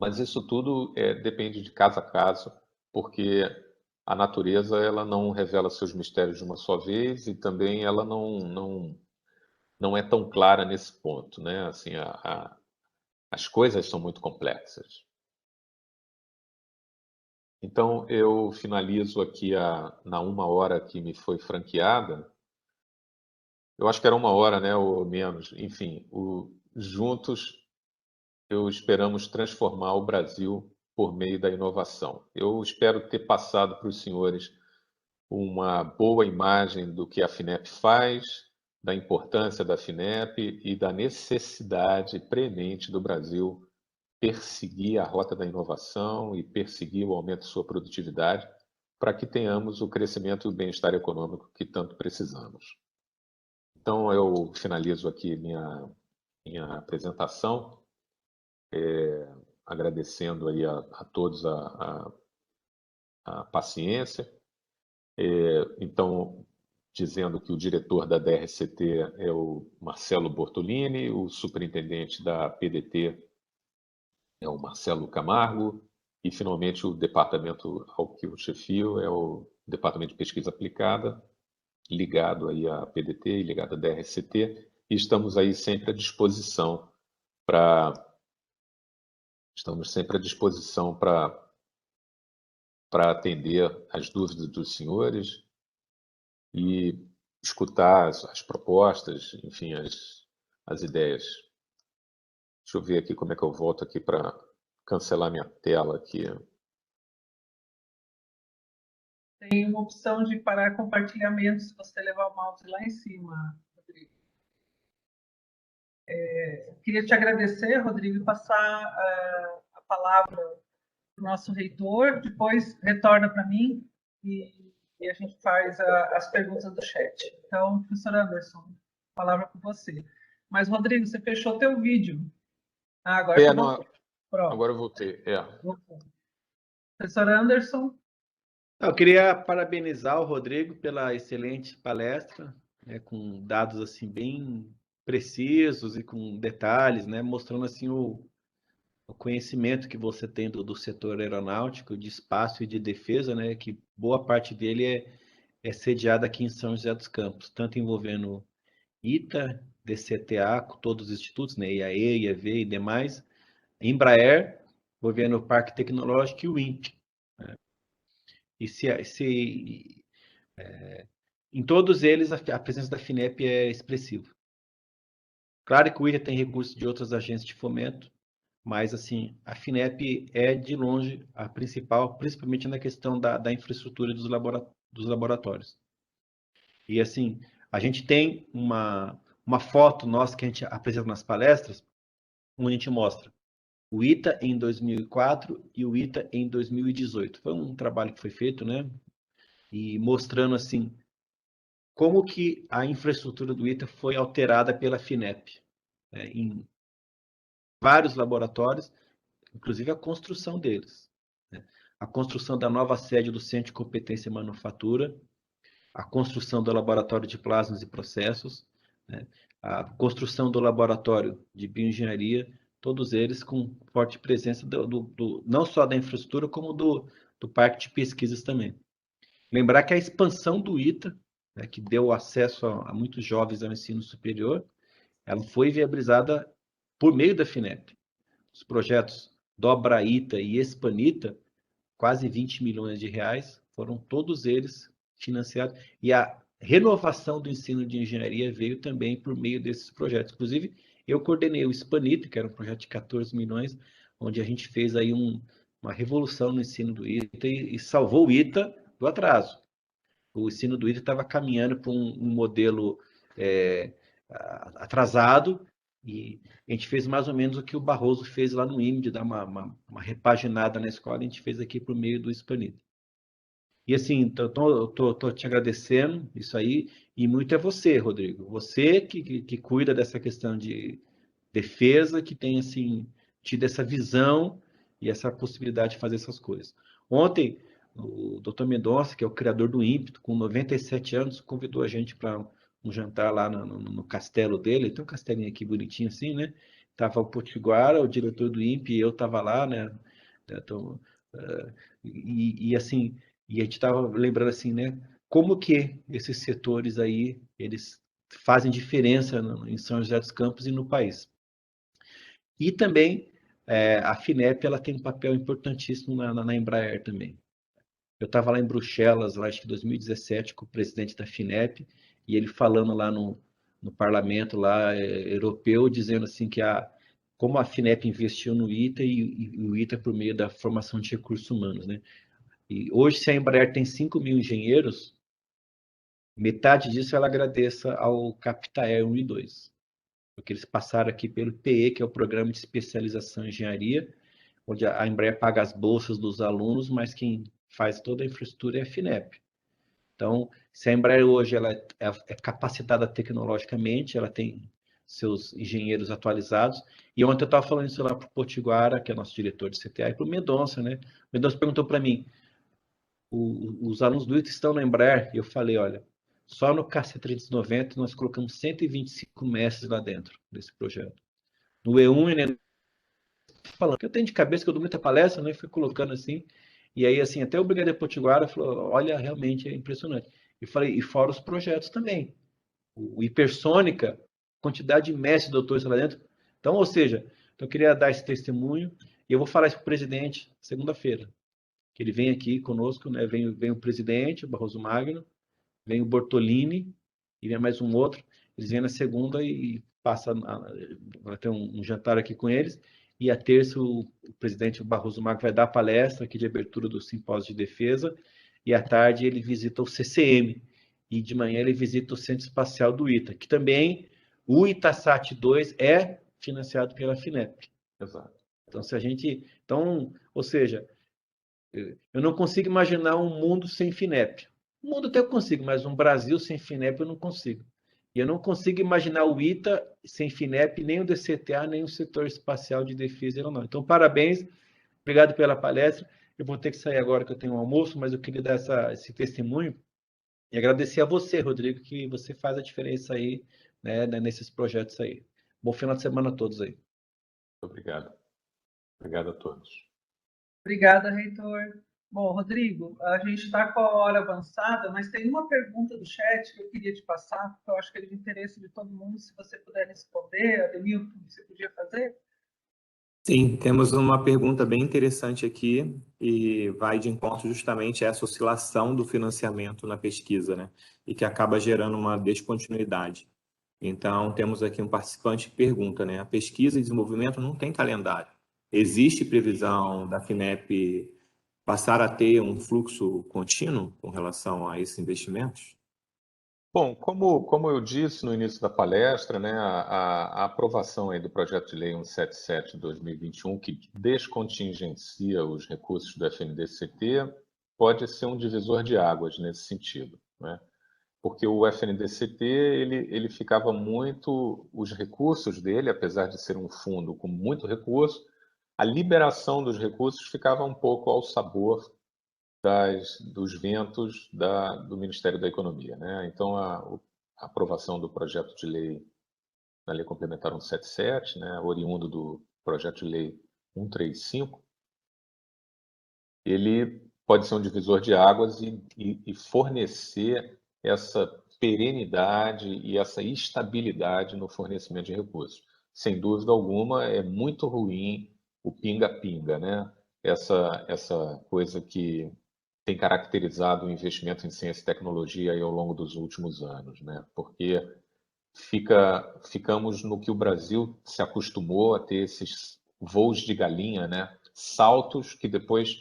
mas isso tudo depende de caso a caso, porque a natureza ela não revela seus mistérios de uma só vez e também ela não é tão clara nesse ponto, né? Assim, as coisas são muito complexas. Então, eu finalizo aqui na 1 hora que me foi franqueada. Eu acho que era 1 hora, né, ou menos. Enfim, juntos esperamos transformar o Brasil por meio da inovação. Eu espero ter passado para os senhores uma boa imagem do que a FINEP faz, da importância da FINEP e da necessidade premente do Brasil perseguir a rota da inovação e perseguir o aumento de sua produtividade para que tenhamos o crescimento e o bem-estar econômico que tanto precisamos. Então, eu finalizo aqui minha apresentação, agradecendo aí a todos a paciência. Então, dizendo que o diretor da DRCT é o Marcelo Bortolini, o superintendente da PDT é o Marcelo Camargo, e, finalmente, o departamento ao que eu chefio é o Departamento de Pesquisa Aplicada, ligado aí à PDT e ligado à DRCT, e estamos aí sempre à disposição para atender as dúvidas dos senhores e escutar as propostas, enfim, as ideias. Deixa eu ver aqui como é que eu volto aqui para cancelar minha tela aqui. Tem uma opção de parar compartilhamento se você levar o mouse lá em cima, Rodrigo. Queria te agradecer, Rodrigo, e passar a palavra para o nosso reitor, depois retorna para mim e a gente faz as perguntas do chat. Então, professor Anderson, a palavra é com você. Mas, Rodrigo, você fechou teu vídeo. Agora eu voltei. Agora eu voltei. Professor Anderson. Eu queria parabenizar o Rodrigo pela excelente palestra, né, com dados assim bem precisos e com detalhes, né, mostrando assim o conhecimento que você tem do setor aeronáutico, de espaço e de defesa, né, que boa parte dele é sediado aqui em São José dos Campos, tanto envolvendo ITA, DCTA, com todos os institutos, né, IAE, IAV e demais, Embraer, envolvendo o Parque Tecnológico e o INPE. Né? E em todos eles a presença da FINEP é expressiva. Claro que o ITA tem recursos de outras agências de fomento, mas assim a FINEP é de longe a principal, principalmente na questão da infraestrutura dos laboratórios. E assim, a gente tem uma foto nossa que a gente apresenta nas palestras, onde a gente mostra o ITA em 2004 e o ITA em 2018. Foi um trabalho que foi feito, né? E mostrando, assim, como que a infraestrutura do ITA foi alterada pela FINEP, né, em vários laboratórios, inclusive a construção deles, né? A construção da nova sede do Centro de Competência em Manufatura, a construção do laboratório de plasmas e processos, né? A construção do laboratório de bioengenharia, todos eles com forte presença não só da infraestrutura, como do parque de pesquisas também. Lembrar que a expansão do ITA, né, que deu acesso a muitos jovens ao ensino superior, ela foi viabilizada por meio da FINEP. Os projetos Dobra ITA e Expanita, quase 20 milhões de reais, foram todos eles financiados. E a renovação do ensino de engenharia veio também por meio desses projetos. Inclusive, eu coordenei o Expanita, que era um projeto de 14 milhões, onde a gente fez aí uma revolução no ensino do ITA e salvou o ITA do atraso. O ensino do ITA estava caminhando para um modelo atrasado, e a gente fez mais ou menos o que o Barroso fez lá no IME, de dar uma repaginada na escola, a gente fez aqui por meio do Hispanita. E assim, estou te agradecendo isso aí, e muito é você, Rodrigo. Você que cuida dessa questão de defesa, que tem assim, tido essa visão e essa possibilidade de fazer essas coisas. Ontem, o Dr. Mendonça, que é o criador do ímpeto, com 97 anos, convidou a gente para um jantar lá no castelo dele. Tem um castelinho aqui bonitinho assim, né? Tava o Potiguara, o diretor do INPE, e eu tava lá, né? Então, assim, e a gente tava lembrando assim, né? Como que esses setores aí, eles fazem diferença em São José dos Campos e no país. E também a FINEP, ela tem um papel importantíssimo na Embraer também. Eu estava lá em Bruxelas, lá acho que em 2017, com o presidente da FINEP, e ele falando lá no parlamento lá europeu, dizendo assim que como a FINEP investiu no ITA e o ITA por meio da formação de recursos humanos, né? E hoje, se a Embraer tem 5 mil engenheiros, metade disso ela agradeça ao Capitaer 1 e 2, porque eles passaram aqui pelo PE, que é o Programa de Especialização em Engenharia, onde a Embraer paga as bolsas dos alunos, mas quem faz toda a infraestrutura é a FINEP. Então, se a Embraer hoje ela é capacitada tecnologicamente, ela tem seus engenheiros atualizados. E ontem eu estava falando isso lá para o Potiguara, que é nosso diretor de CTA, e para o Mendonça, né? O Mendonça perguntou para mim, os alunos do ITA estão na Embraer? E eu falei, olha, só no KC390 nós colocamos 125 mestres lá dentro desse projeto. No E1 e falando, que eu tenho de cabeça que eu dou muita palestra, né? Fui colocando assim. E aí, assim, até o Brigadeiro Potiguara falou, olha, realmente é impressionante. E falei, e fora os projetos também. O Hipersônica, quantidade de mestres, doutores lá dentro. Então, ou seja, eu queria dar esse testemunho, e eu vou falar isso para o presidente segunda-feira. Que ele vem aqui conosco, né? Vem o presidente, o Barroso Magno, vem o Bortolini, e vem mais um outro. Eles vêm na segunda e vai ter um jantar aqui com eles. E a terça, o presidente Barroso Magno vai dar palestra aqui de abertura do Simpósio de Defesa. E à tarde ele visita o CCM. E de manhã ele visita o Centro Espacial do ITA, que também o Itasat 2 é financiado pela FINEP. Exato. Então, ou seja, eu não consigo imaginar um mundo sem FINEP. O mundo até eu consigo, mas um Brasil sem FINEP eu não consigo. E eu não consigo imaginar o ITA sem FINEP, nem o DCTA, nem o setor espacial de defesa aeronáutica. Então, parabéns, obrigado pela palestra. Eu vou ter que sair agora que eu tenho um almoço, mas eu queria dar esse testemunho e agradecer a você, Rodrigo, que você faz a diferença aí, né, nesses projetos aí. Bom final de semana a todos aí. Obrigado. Obrigado a todos. Obrigada, reitor. Bom, Rodrigo, a gente está com a hora avançada, mas tem uma pergunta do chat que eu queria te passar, porque eu acho que é de interesse de todo mundo, se você puder responder. Ademilton, você podia fazer? Sim, temos uma pergunta bem interessante aqui e vai de encontro justamente a essa oscilação do financiamento na pesquisa, né? E que acaba gerando uma descontinuidade. Então, temos aqui um participante que pergunta, né? A pesquisa e desenvolvimento não tem calendário. Existe previsão da FINEP passar a ter um fluxo contínuo com relação a esses investimentos? Bom, como eu disse no início da palestra, né, a aprovação aí do projeto de lei 177 de 2021, que descontingencia os recursos do FNDCT, pode ser um divisor de águas nesse sentido, né? Porque o FNDCT ele ficava muito, os recursos dele, apesar de ser um fundo com muito recurso, a liberação dos recursos ficava um pouco ao sabor dos ventos do Ministério da Economia, né? Então, a aprovação do projeto de lei, da Lei Complementar 177, né, oriundo do projeto de lei 135, ele pode ser um divisor de águas e fornecer essa perenidade e essa estabilidade no fornecimento de recursos. Sem dúvida alguma, é muito ruim o pinga-pinga, né? Essa coisa que tem caracterizado o investimento em ciência e tecnologia aí ao longo dos últimos anos, né? Porque ficamos no que o Brasil se acostumou a ter esses voos de galinha, né? Saltos que depois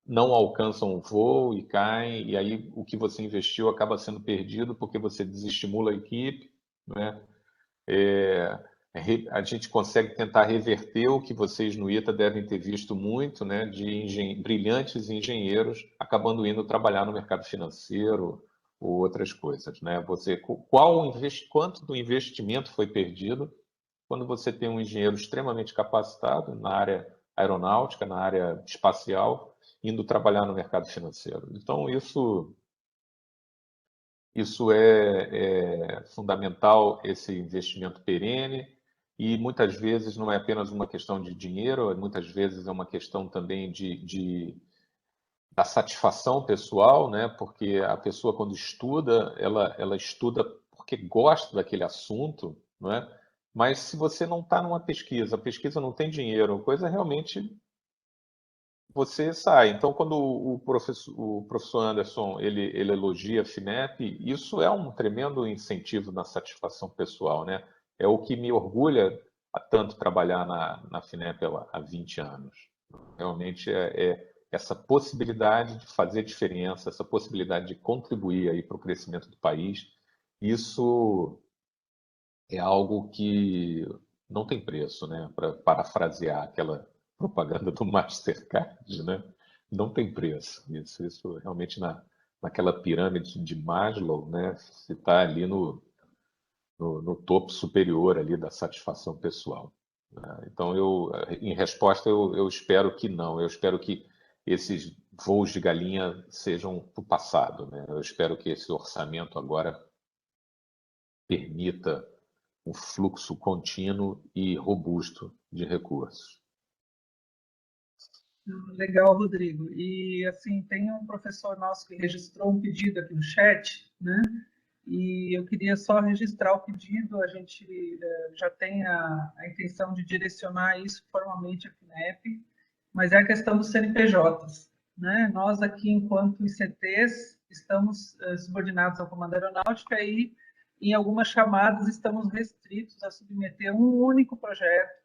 não alcançam o voo e caem, e aí o que você investiu acaba sendo perdido porque você desestimula a equipe, né? A gente consegue tentar reverter o que vocês no ITA devem ter visto muito, né, de brilhantes engenheiros acabando indo trabalhar no mercado financeiro ou outras coisas, né? Quanto do investimento foi perdido quando você tem um engenheiro extremamente capacitado na área aeronáutica, na área espacial, indo trabalhar no mercado financeiro? Então, isso é fundamental, esse investimento perene, e muitas vezes não é apenas uma questão de dinheiro, muitas vezes é uma questão também da satisfação pessoal, né? Porque a pessoa, quando estuda, ela estuda porque gosta daquele assunto, não é? Mas se você não está numa pesquisa, a pesquisa não tem dinheiro, a coisa realmente você sai. Então, quando o professor Anderson ele elogia a FINEP, isso é um tremendo incentivo na satisfação pessoal, né? É o que me orgulha a tanto trabalhar na FINEP há 20 anos. Realmente é essa possibilidade de fazer diferença, essa possibilidade de contribuir aí para o crescimento do país. Isso é algo que não tem preço, né? Para parafrasear aquela propaganda do Mastercard, né? Não tem preço. Isso realmente naquela pirâmide de Maslow, né? Você está ali no topo superior ali da satisfação pessoal, né? Então, em resposta, eu espero que não. Eu espero que esses voos de galinha sejam do passado, né? Eu espero que esse orçamento agora permita um fluxo contínuo e robusto de recursos. Legal, Rodrigo. E assim, tem um professor nosso que registrou um pedido aqui no chat, né? E eu queria só registrar o pedido. A gente já tem a intenção de direcionar isso formalmente à FINEP, mas é a questão dos CNPJs, né? Nós aqui, enquanto ICTs, estamos subordinados ao Comando Aeronáutica e, em algumas chamadas, estamos restritos a submeter um único projeto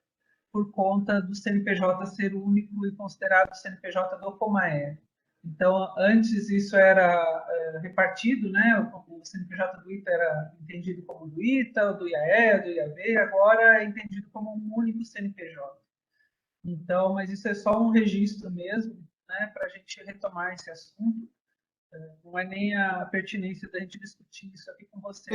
por conta do CNPJ ser único e considerado CNPJ do Comaer. Então, antes isso era repartido, né? O CNPJ do ITA era entendido como do ITA, do IAE, do IAB, agora é entendido como um único CNPJ. Então, mas isso é só um registro mesmo, né? Para a gente retomar esse assunto. Não é nem a pertinência da gente discutir isso aqui com você.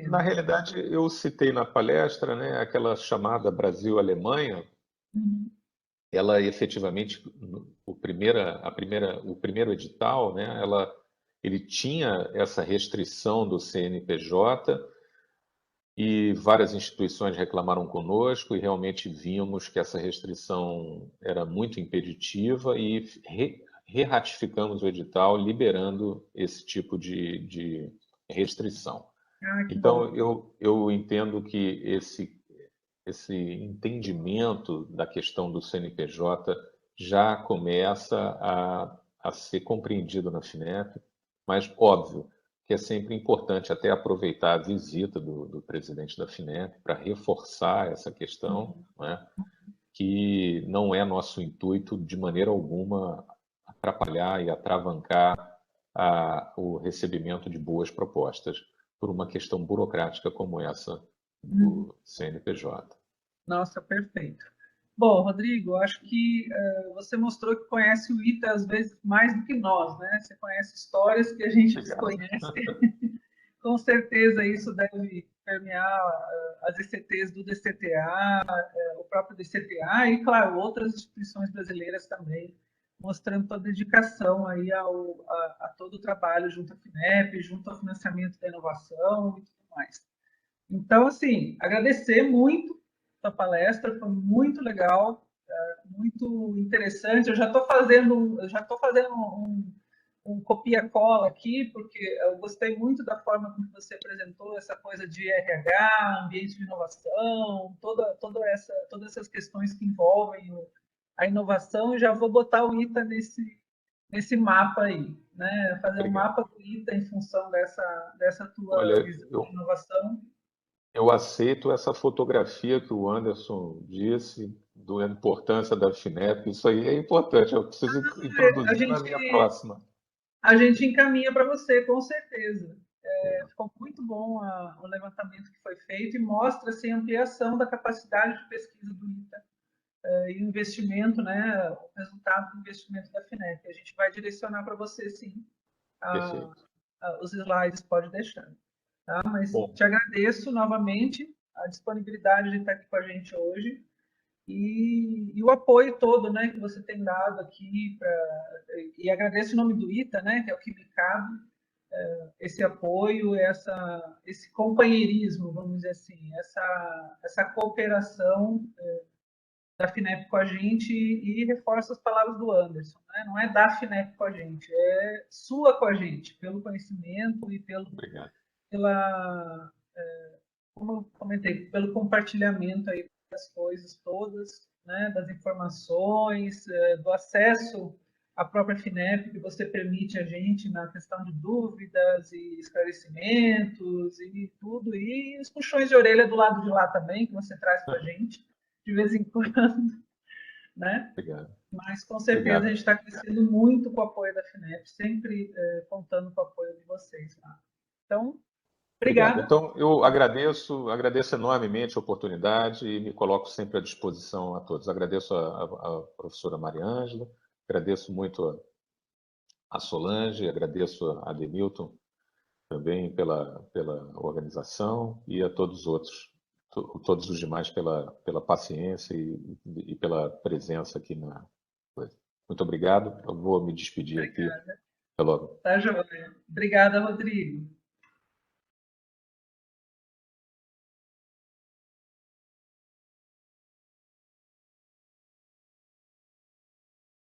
Na realidade, eu citei na palestra, né, aquela chamada Brasil-Alemanha. Uhum. Ela efetivamente, o primeiro edital, né, ele tinha essa restrição do CNPJ e várias instituições reclamaram conosco e realmente vimos que essa restrição era muito impeditiva e reratificamos o edital liberando esse tipo de restrição. Então, eu entendo que esse entendimento da questão do CNPJ já começa a ser compreendido na FINEP, mas óbvio que é sempre importante até aproveitar a visita do presidente da FINEP para reforçar essa questão, né, que não é nosso intuito de maneira alguma atrapalhar e atravancar o recebimento de boas propostas. por uma questão burocrática como essa do CNPJ. Nossa, perfeito. Bom, Rodrigo, acho que você mostrou que conhece o ITA, às vezes, mais do que nós, né? Você conhece histórias que a gente desconhece. Com certeza isso deve permear as ECTs do DCTA, o próprio DCTA e, claro, outras instituições brasileiras também, mostrando toda a dedicação aí a todo o trabalho junto à FINEP, junto ao financiamento da inovação e tudo mais. Então, assim, agradecer muito a palestra, foi muito legal, muito interessante. Eu já estou fazendo um copia-cola aqui, porque eu gostei muito da forma como você apresentou essa coisa de RH, ambiente de inovação, todas essas questões que envolvem a inovação, e já vou botar o ITA nesse mapa aí, né? Fazer um mapa do ITA em função dessa tua visão de inovação. Eu aceito essa fotografia que o Anderson disse, da importância da FINEP, isso aí é importante, eu preciso introduzir na minha próxima. A gente encaminha para você, com certeza. Ficou muito bom o levantamento que foi feito e mostra assim, a ampliação da capacidade de pesquisa do ITA e o investimento, né, o resultado do investimento da FINEP. A gente vai direcionar para você, sim, os slides, pode deixar. Tá? Mas te agradeço novamente a disponibilidade de estar aqui com a gente hoje e o apoio todo, né, que você tem dado aqui e agradeço em nome do ITA, né, que é o que me cabe, esse apoio, esse companheirismo, vamos dizer assim, essa cooperação da FINEP com a gente e reforço as palavras do Anderson, né? Não é da FINEP com a gente, é sua com a gente, pelo conhecimento e como eu comentei, pelo compartilhamento aí das coisas todas, né, das informações, do acesso à própria FINEP, que você permite a gente na questão de dúvidas e esclarecimentos e tudo, e os puxões de orelha do lado de lá também, que você traz para a gente, de vez em quando, né? Obrigado. Mas, com certeza, a gente está crescendo muito com o apoio da FINEP, sempre contando com o apoio de vocês lá. Então, obrigado. Então, eu agradeço enormemente a oportunidade e me coloco sempre à disposição a todos. Agradeço a professora Maria Ângela, agradeço muito a Solange, agradeço a Ademilton também pela organização e a todos os demais pela paciência e pela presença aqui na coisa. Muito obrigado. Eu vou me despedir aqui. Até logo. Tá joia. Obrigada, Rodrigo.